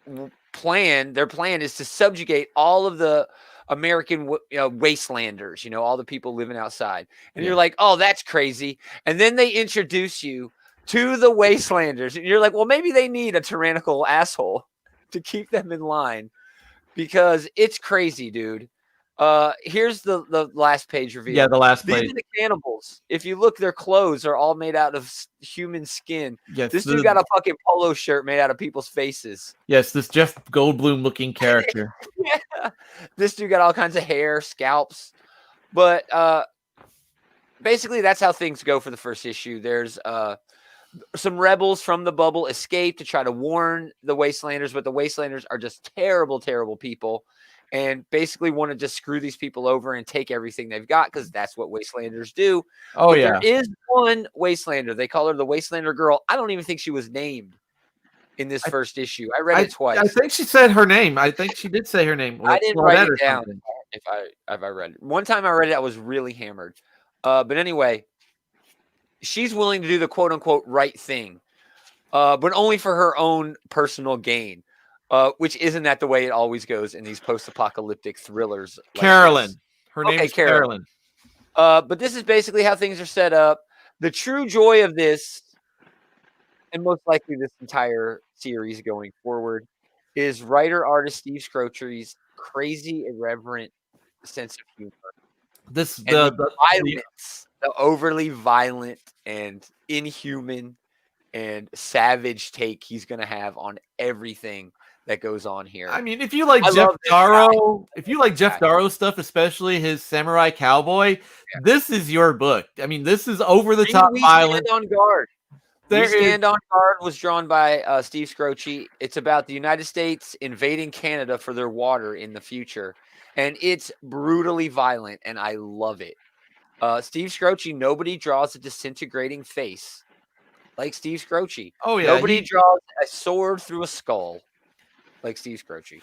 their plan is to subjugate all of the American wastelanders, all the people living outside. And you're like, oh, that's crazy. And then they introduce you to the wastelanders. And you're like, well, maybe they need a tyrannical asshole to keep them in line because it's crazy, dude. Here's the last page review. Yeah, the last page. These are the cannibals. If you look, their clothes are all made out of human skin. Yes, this dude got a fucking polo shirt made out of people's faces. Yes, this Jeff Goldblum looking character. Yeah. This dude got all kinds of hair, scalps. But basically, that's how things go for the first issue. There's some rebels from the bubble escape to try to warn the Wastelanders, but the Wastelanders are just terrible, terrible people and basically want to just screw these people over and take everything they've got because that's what Wastelanders do. Oh, but yeah. There is one Wastelander. They call her the Wastelander girl. I don't even think she was named in this first issue. I read it twice. I think she said her name. I think she did say her name. I didn't write it down if I read it. One time I read it, I was really hammered. But anyway, she's willing to do the quote unquote right thing, but only for her own personal gain, which isn't that the way it always goes in these post-apocalyptic thrillers. Carolyn. Like Her name is Carolyn. But this is basically how things are set up. The true joy of this, and most likely this entire series going forward, is writer-artist Steve Scrotri's crazy, irreverent sense of humor. This and the violence, the overly violent and inhuman and savage take he's going to have on everything that goes on here. I mean, if you like Jeff Darrow stuff, especially his Samurai Cowboy, this is your book. I mean, this is over the top violent. Stand on Guard. Stand on Guard was drawn by Steve Scrochi. It's about the United States invading Canada for their water in the future, and it's brutally violent, and I love it. Steve Scrochi, nobody draws a disintegrating face like Steve Scrochi. Oh yeah, nobody draws a sword through a skull like Steve Scrochi.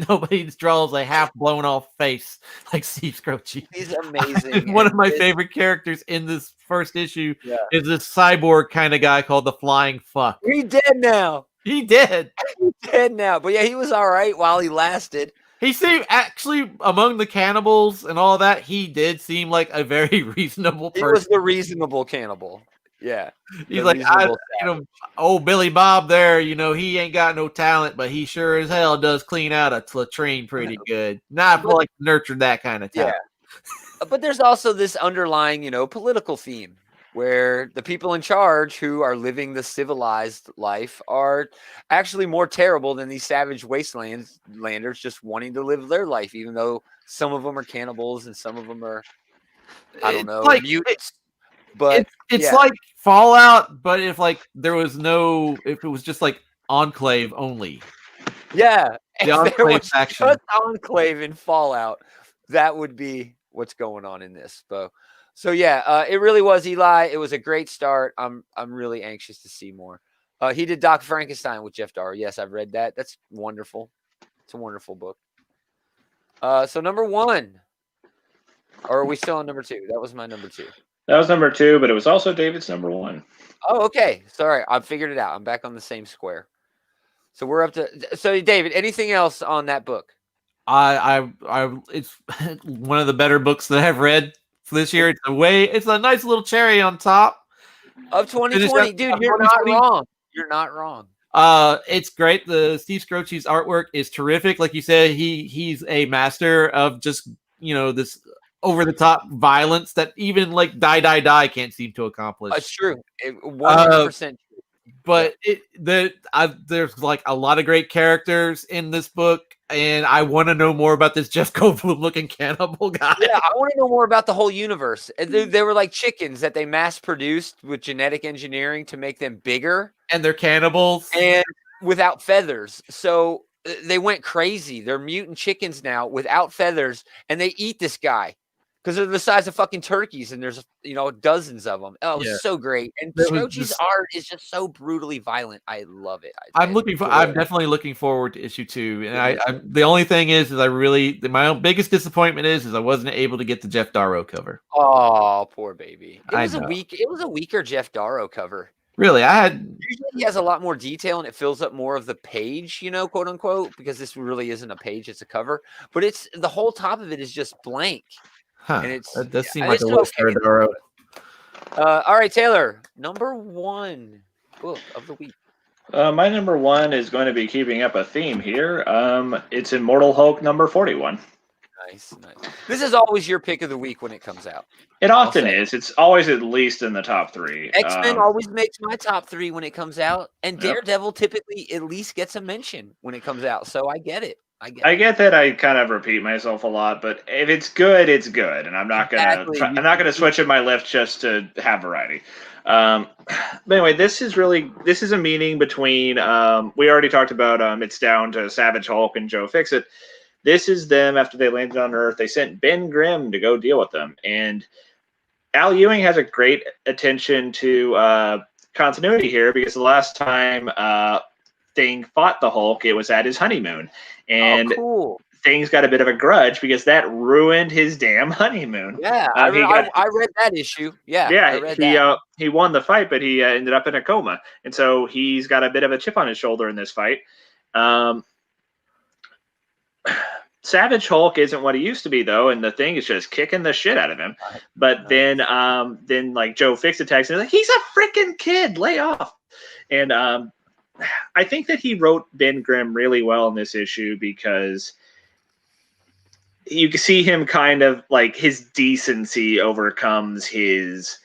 Nobody draws a half blown off face like Steve Scrochi. He's amazing. One of my favorite characters in this first issue is this cyborg kind of guy called the Flying Fuck. He's dead now. He's dead now. But yeah, he was all right while he lasted. He seemed actually among the cannibals and all that. He did seem like a very reasonable person. He was the reasonable cannibal. Yeah. He's like, old Billy Bob there, he ain't got no talent, but he sure as hell does clean out a latrine pretty good. Not like nurtured that kind of talent. Yeah. But there's also this underlying, political theme where the people in charge who are living the civilized life are actually more terrible than these savage wastelanders just wanting to live their life, even though some of them are cannibals and some of them are, I don't know, mutants. But it's like Fallout, but if it was just like Enclave only. Yeah. The Enclave faction. Just Enclave in Fallout, that would be what's going on in this. So yeah, it really was, Eli. It was a great start. I'm really anxious to see more. He did Dr. Frankenstein with Jeff Darrow. Yes, I've read that. That's wonderful. It's a wonderful book. So number 1. Or are we still on number 2? That was my number 2. That was number 2, but it was also David's number 1. Oh, okay. Sorry, I figured it out. I'm back on the same square. So we're up to. So David, anything else on that book? It's one of the better books that I've read for this year. It's a nice little cherry on top of 2020, dude. You're not wrong. You're not wrong. It's great. The Steve Scrochi's artwork is terrific. Like you said, he's a master of just this over the top violence that even like Die can't seem to accomplish. It's true. 100%. But there's like a lot of great characters in this book, and I want to know more about this Jeff Goldblum looking cannibal guy. Yeah, I want to know more about the whole universe. They were like chickens that they mass produced with genetic engineering to make them bigger, and they're cannibals and without feathers. So they went crazy. They're mutant chickens now without feathers, and they eat this guy. Because they're the size of fucking turkeys, and there's dozens of them. Oh, it was so great, and Scrochi's art is just so brutally violent. I love it. I'm definitely looking forward to issue 2, and I the only thing is my own biggest disappointment is I wasn't able to get the Jeff Darrow cover. Oh, poor baby. It was a weaker Jeff Darrow cover. Really, usually he has a lot more detail and it fills up more of the page, quote unquote, because this really isn't a page; it's a cover. But it's the whole top of it is just blank. Huh. And that does seem like a little Darrow. All right, Taylor, number 1 book of the week. My number 1 is going to be keeping up a theme here. It's Immortal Hulk number 41. Nice. This is always your pick of the week when it comes out. It often is. It's always at least in the top 3. X-Men always makes my top 3 when it comes out, and Daredevil typically at least gets a mention when it comes out. So I get it. I get that I kind of repeat myself a lot, but if it's good, it's good, and I'm not gonna switch up my lift just to have variety. But anyway, this is a meeting between. We already talked about. It's down to Savage Hulk and Joe Fixit. This is them after they landed on Earth. They sent Ben Grimm to go deal with them, and Al Ewing has a great attention to continuity here because the last time Thing fought the Hulk, it was at his honeymoon. And Thing's got a bit of a grudge because that ruined his damn honeymoon. Yeah, I read that issue. Yeah, I read that. He won the fight, but he ended up in a coma, and so he's got a bit of a chip on his shoulder in this fight. Savage Hulk isn't what he used to be, though, and the Thing is just kicking the shit out of him. But then like Joe Fix attacks and he's like, he's a freaking kid, lay off. And I think that he wrote Ben Grimm really well in this issue because you can see him kind of like his decency overcomes his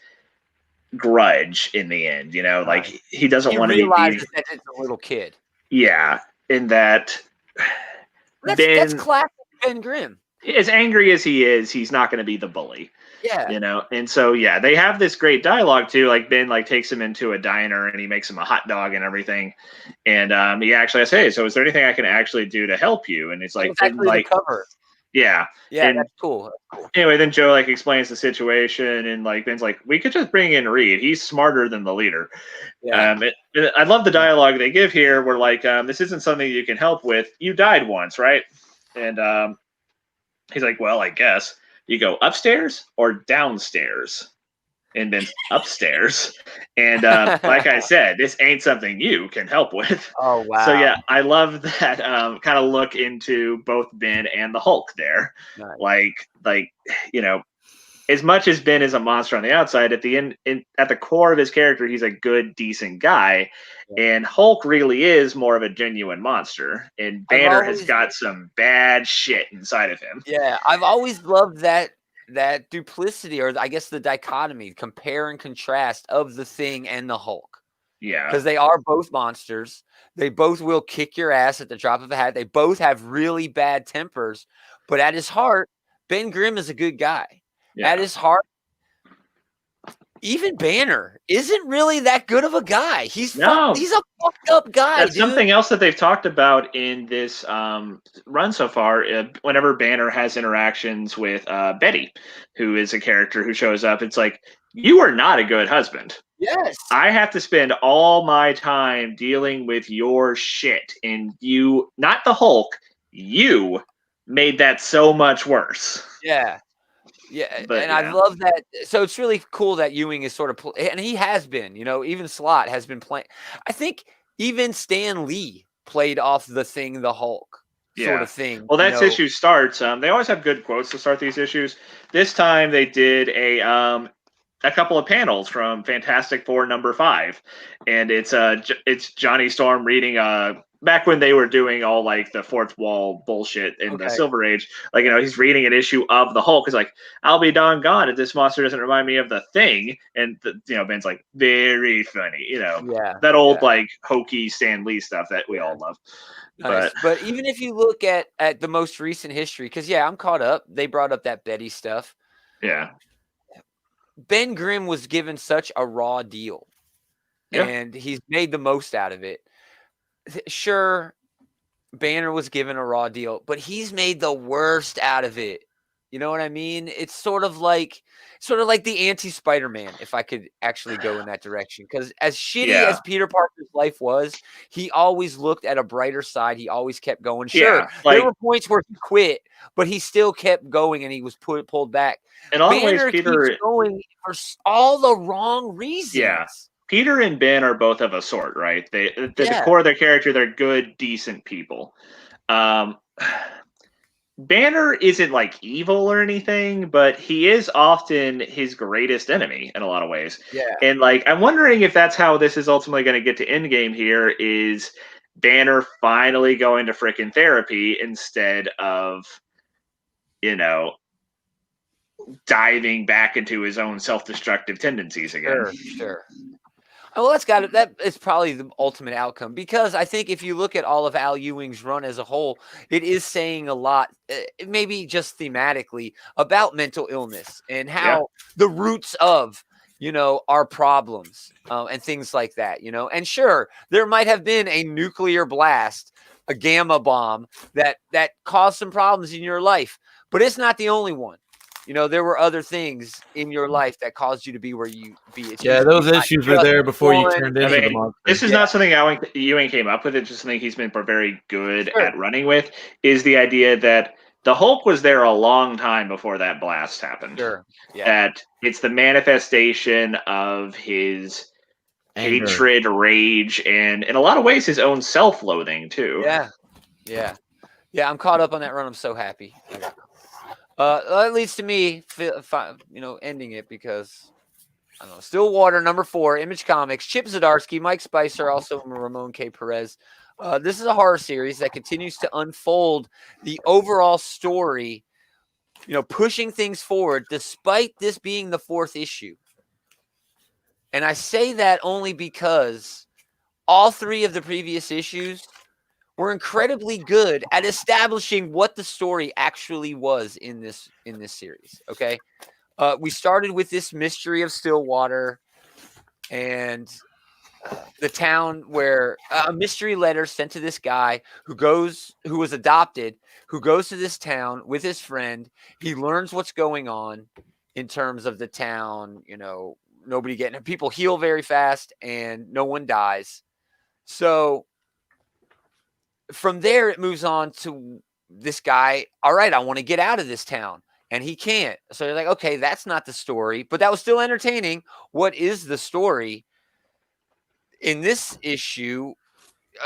grudge in the end. You know, like he doesn't want to be. Realizes that it's a little kid. Yeah, in that. That's classic Ben Grimm. As angry as he is, he's not going to be the bully. Yeah. You know, and so they have this great dialogue too. Like Ben takes him into a diner and he makes him a hot dog and everything. And he actually says, "Hey, so is there anything I can actually do to help you?" And it's like, the cover. Yeah. Yeah, and that's cool. Anyway, then Joe explains the situation, and Ben's like, "We could just bring in Reed. He's smarter than the leader." Yeah. I love the dialogue they give here. Where this isn't something you can help with. You died once, right? And he's like, "Well, I guess you go upstairs or downstairs." And Ben's upstairs. And like I said, this ain't something you can help with. Oh, wow. So, yeah, I love that kind of look into both Ben and the Hulk there. Nice. Like, you know, as much as Ben is a monster on the outside, at the end, at the core of his character, he's a good, decent guy. Yeah. And Hulk really is more of a genuine monster. And Banner has got some bad shit inside of him. Yeah, I've always loved that duplicity, or I guess the dichotomy, compare and contrast of the Thing and the Hulk. Yeah. Because they are both monsters. They both will kick your ass at the drop of a hat. They both have really bad tempers. But at his heart, Ben Grimm is a good guy. Yeah. At his heart, even Banner isn't really that good of a guy. He's a fucked up guy. That's something else that they've talked about in this run so far. Whenever Banner has interactions with Betty, who is a character who shows up, it's like, you are not a good husband. Yes. I have to spend all my time dealing with your shit, and you, not the Hulk, you made that so much worse. Yeah. Yeah, I love that. So it's really cool that Ewing is sort of, and he has been, you know, even Slott has been playing. I think even Stan Lee played off the Thing, the Hulk sort of thing. Well, that's issue starts. They always have good quotes to start these issues. This time they did a couple of panels from Fantastic Four #5, and it's Johnny Storm reading back when they were doing all the fourth wall bullshit in the Silver Age, he's reading an issue of the Hulk. He's like, I'll be doggone if this monster doesn't remind me of the Thing. And Ben's like, very funny, that old hokey Stan Lee stuff that we all love. Nice. But even if you look at the most recent history, because I'm caught up. They brought up that Betty stuff. Yeah. Ben Grimm was given such a raw deal, and he's made the most out of it. Sure, Banner was given a raw deal, but he's made the worst out of it. You know what I mean? It's sort of like the anti-Spider-Man, if I could actually go in that direction. Because as shitty as Peter Parker's life was, he always looked at a brighter side. He always kept going. Sure, there were points where he quit, but he still kept going, and he was pulled back. In all ways, Peter keeps going for all the wrong reasons. Yeah. Peter and Ben are both of a sort, right? The core of their character, they're good, decent people. Banner isn't evil or anything, but he is often his greatest enemy in a lot of ways. Yeah. And I'm wondering if that's how this is ultimately going to get to Endgame here, is Banner finally going to frickin' therapy instead of, diving back into his own self-destructive tendencies again. Sure. Well, that is probably the ultimate outcome, because I think if you look at all of Al Ewing's run as a whole, it is saying a lot, maybe just thematically, about mental illness and how the roots of, our problems and things like that, And sure, there might have been a nuclear blast, a gamma bomb that caused some problems in your life, but it's not the only one. there were other things in your life that caused you to be where you be. It's those issues were there before you turned into the monster. This is not something Ewing came up with. It's just something he's been very good at running with, is the idea that the Hulk was there a long time before that blast happened. Sure. Yeah. That it's the manifestation of his hatred, rage, and in a lot of ways his own self-loathing too. Yeah. I'm caught up on that run. I'm so happy. That leads to me, ending it because I don't know. Stillwater #4, Image Comics, Chip Zdarsky, Mike Spicer, also Ramon K. Perez. This is a horror series that continues to unfold the overall story, pushing things forward despite this being the 4th issue. And I say that only because all 3 of the previous issues were incredibly good at establishing what the story actually was in this series. Okay. We started with this mystery of Stillwater and the town where a mystery letter sent to this guy who was adopted, who goes to this town with his friend. He learns what's going on in terms of the town, nobody getting, people heal very fast and no one dies. So from there, it moves on to this guy. All right, I want to get out of this town. And he can't. So you're like, okay, that's not the story. But that was still entertaining. What is the story? In this issue,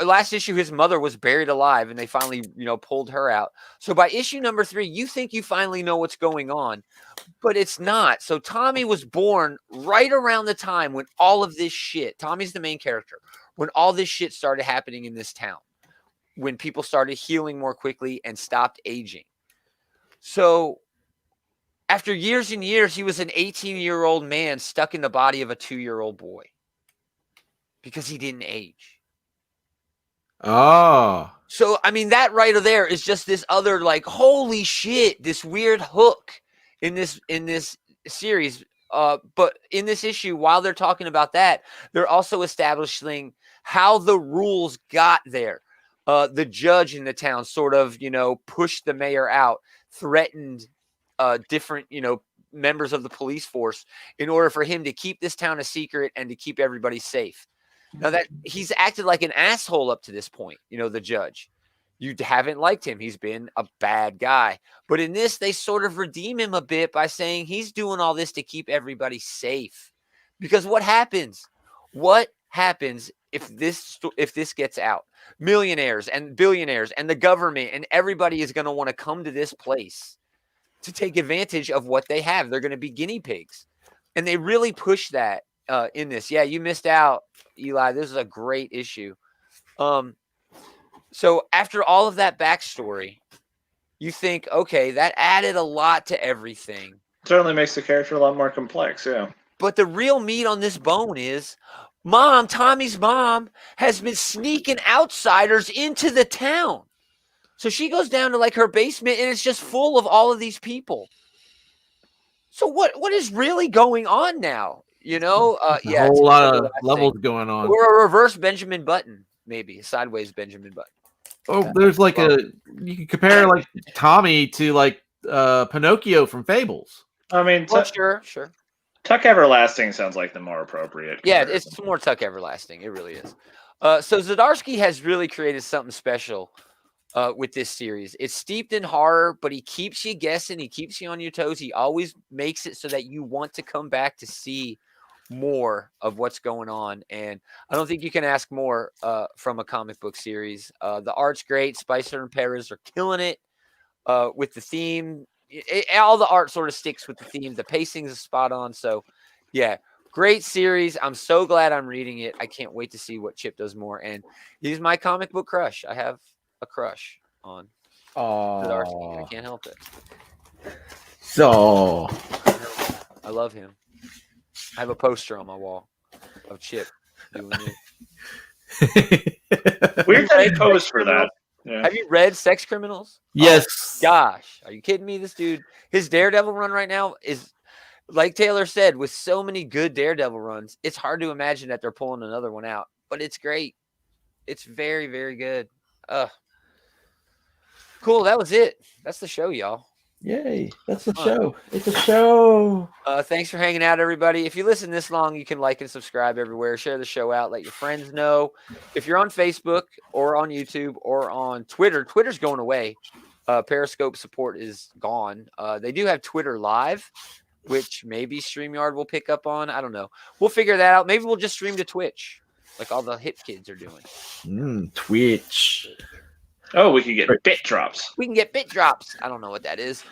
last issue, his mother was buried alive. And they finally, pulled her out. So by issue #3, you think you finally know what's going on. But it's not. So Tommy was born right around the time when all of this shit, Tommy's the main character, when all this shit started happening in this town. When people started healing more quickly and stopped aging. So after years and years, he was an 18-year-old man stuck in the body of a 2-year-old boy because he didn't age. Oh. So, I mean, that right there is just this other, holy shit, this weird hook in this series. But in this issue, while they're talking about that, they're also establishing how the rules got there. The judge in the town sort of, pushed the mayor out, threatened different, members of the police force in order for him to keep this town a secret and to keep everybody safe. Now that he's acted like an asshole up to this point, the judge, you haven't liked him. He's been a bad guy. But in this, they sort of redeem him a bit by saying he's doing all this to keep everybody safe. Because what happens? What happens if this gets out? Millionaires and billionaires and the government and everybody is going to want to come to this place to take advantage of what they have. They're going to be guinea pigs. And they really push that in this. Yeah, you missed out, Eli. This is a great issue. So after all of that backstory, you think, okay, that added a lot to everything. Certainly makes the character a lot more complex, yeah. But the real meat on this bone is Tommy's mom, has been sneaking outsiders into the town. So she goes down to her basement and it's just full of all of these people. So what is really going on now? A whole lot of levels going on. Or a reverse Benjamin Button, maybe a sideways Benjamin Button. Oh, there's you can compare Tommy to Pinocchio from Fables. I mean, sure. Tuck Everlasting sounds like the more appropriate comparison. Yeah, it's more Tuck Everlasting. It really is. So Zdarsky has really created something special with this series. It's steeped in horror, but he keeps you guessing. He keeps you on your toes. He always makes it so that you want to come back to see more of what's going on. And I don't think you can ask more from a comic book series. The art's great. Spicer and Perez are killing it with the theme. All the art sort of sticks with the theme. The pacing is spot on. So, yeah, great series. I'm so glad I'm reading it. I can't wait to see what Chip does more. And he's my comic book crush. I have a crush on Zdarsky. I can't help it. So, I love him. I have a poster on my wall of Chip doing it. Weird that he posed for that. Yeah. Have you read Sex Criminals? Yes. Oh, gosh, are you kidding me? This dude, his Daredevil run right now is, like Taylor said, with so many good Daredevil runs, it's hard to imagine that they're pulling another one out. But it's great. It's very, very good. Cool. That was it. That's the show, y'all. Yay. That's the show. It's a show. Thanks for hanging out, everybody. If you listen this long, you can like and subscribe everywhere. Share the show out. Let your friends know. If you're on Facebook or on YouTube or on Twitter, Twitter's going away. Periscope support is gone. They do have Twitter Live, which maybe StreamYard will pick up on. I don't know. We'll figure that out. Maybe we'll just stream to Twitch like all the hip kids are doing. Twitch. Oh, we can get bit drops. We can get bit drops. I don't know what that is.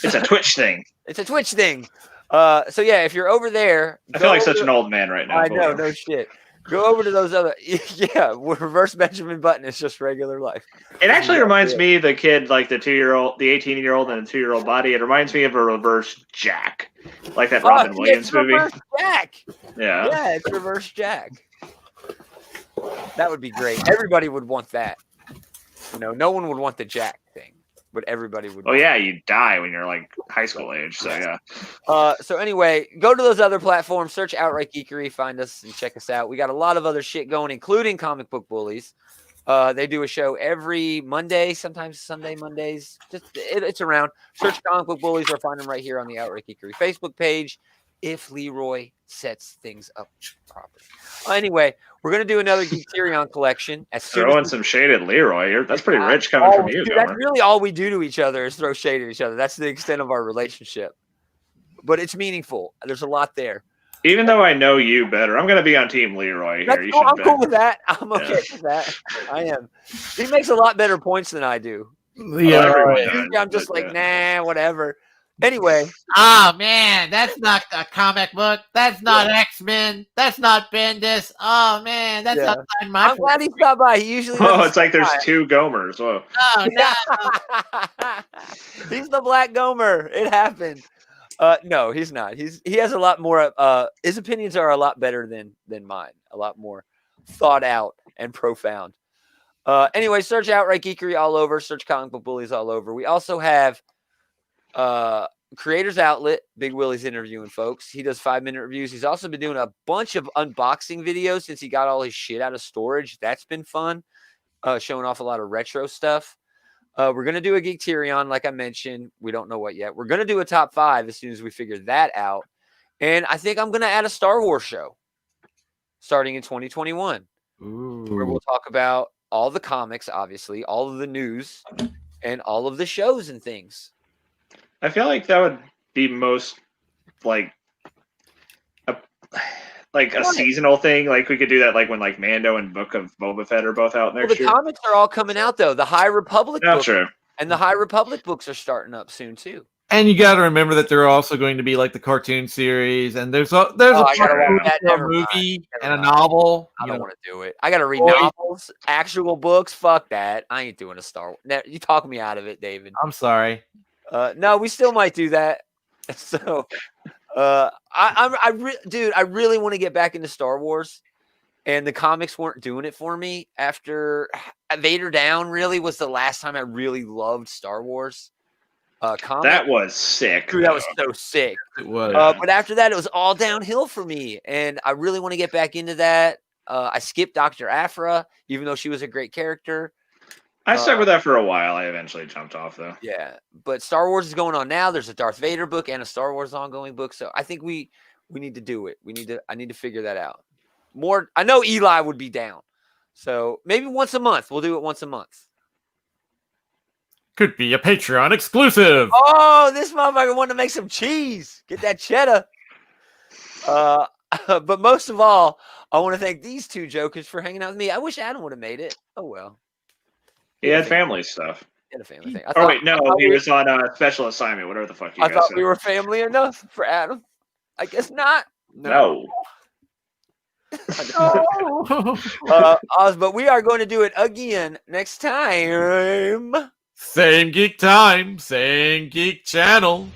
It's a Twitch thing. It's a Twitch thing. So yeah, if you're over there, I feel like such an old man right now. I know, no shit. Go over to those other, yeah. Reverse Benjamin Button is just regular life. It actually reminds me of the kid, like the 2-year-old, the 18-year-old, and the 2-year-old body. It reminds me of a reverse Jack, like that Robin Williams movie. Reverse Jack. Yeah. Yeah, it's Reverse Jack. That would be great. Everybody would want that. No one would want the Jack thing, but everybody would. Oh yeah, you die when you're like high school age. So yeah. So anyway, go to those other platforms, search Outright Geekery, find us and check us out. We got a lot of other shit going, including Comic Book Bullies. They do a show every Monday, sometimes Sunday, Mondays. It's around. Search Comic Book Bullies or find them right here on the Outright Geekery Facebook page. If Leroy sets things up properly. Anyway, we're gonna do another Geekterion collection. Throwing some shade at Leroy. That's pretty rich coming from you, That's really all we do to each other is throw shade at each other. That's the extent of our relationship. But it's meaningful. There's a lot there. Even though I know you better, I'm gonna be on Team Leroy here. Cool. I'm cool with that. I'm okay with that. I am. He makes a lot better points than I do. Yeah, I'm just like, nah, whatever. Anyway. Oh man, that's not a comic book. That's not X-Men. That's not Bendis. Oh man, that's not my. I'm glad he stopped by. He usually. Oh, it's like there's two Gomers. Whoa. Oh no. He's the Black Gomer. It happened. No, he's not. He has a lot more. His opinions are a lot better than mine. A lot more thought out and profound. Anyway, search Outright Geekery all over. Search Comic Book Bullies all over. We also have Creators Outlet. Big Willie's interviewing folks. He does 5-minute reviews. He's also been doing a bunch of unboxing videos since he got all his shit out of storage. That's been fun. Showing off a lot of retro stuff. We're going to do a Geekterion, like I mentioned. We don't know what yet. We're going to do a top 5 as soon as we figure that out. And I think I'm going to add a Star Wars show starting in 2021. Where we'll talk about all the comics, obviously, all of the news, and all of the shows and things. I feel like that would be most like a seasonal thing. Like we could do that like when like Mando and Book of Boba Fett are both out next year. The comics are all coming out though. The High Republic books, true. And the High Republic books are starting up soon too. And you got to remember that there are also going to be like the cartoon series, and there's a movie and a novel. I don't want to do it. I got to read novels, actual books. Fuck that. I ain't doing a Star Wars. You talk me out of it, David. I'm sorry. No, we still might do that. So, I really want to get back into Star Wars, and the comics weren't doing it for me. After Vader Down, really was the last time I really loved Star Wars. That was sick. Dude, that was so sick. It was. But after that, it was all downhill for me, and I really want to get back into that. I skipped Dr. Aphra, even though she was a great character. I stuck with that for a while. I eventually jumped off, though. Yeah, but Star Wars is going on now. There's a Darth Vader book and a Star Wars ongoing book, so I think we need to do it. I need to figure that out. More. I know Eli would be down, so maybe once a month. We'll do it once a month. Could be a Patreon exclusive. Oh, this motherfucker wanted to make some cheese. Get that cheddar. But most of all, I want to thank these two jokers for hanging out with me. I wish Adam would have made it. Oh, well. He had family stuff. He had a family thing. He was on a special assignment, whatever the fuck you guys thought said. we were family enough for Adam. I guess not. No. But we are going to do it again next time. Same geek time, same geek channel.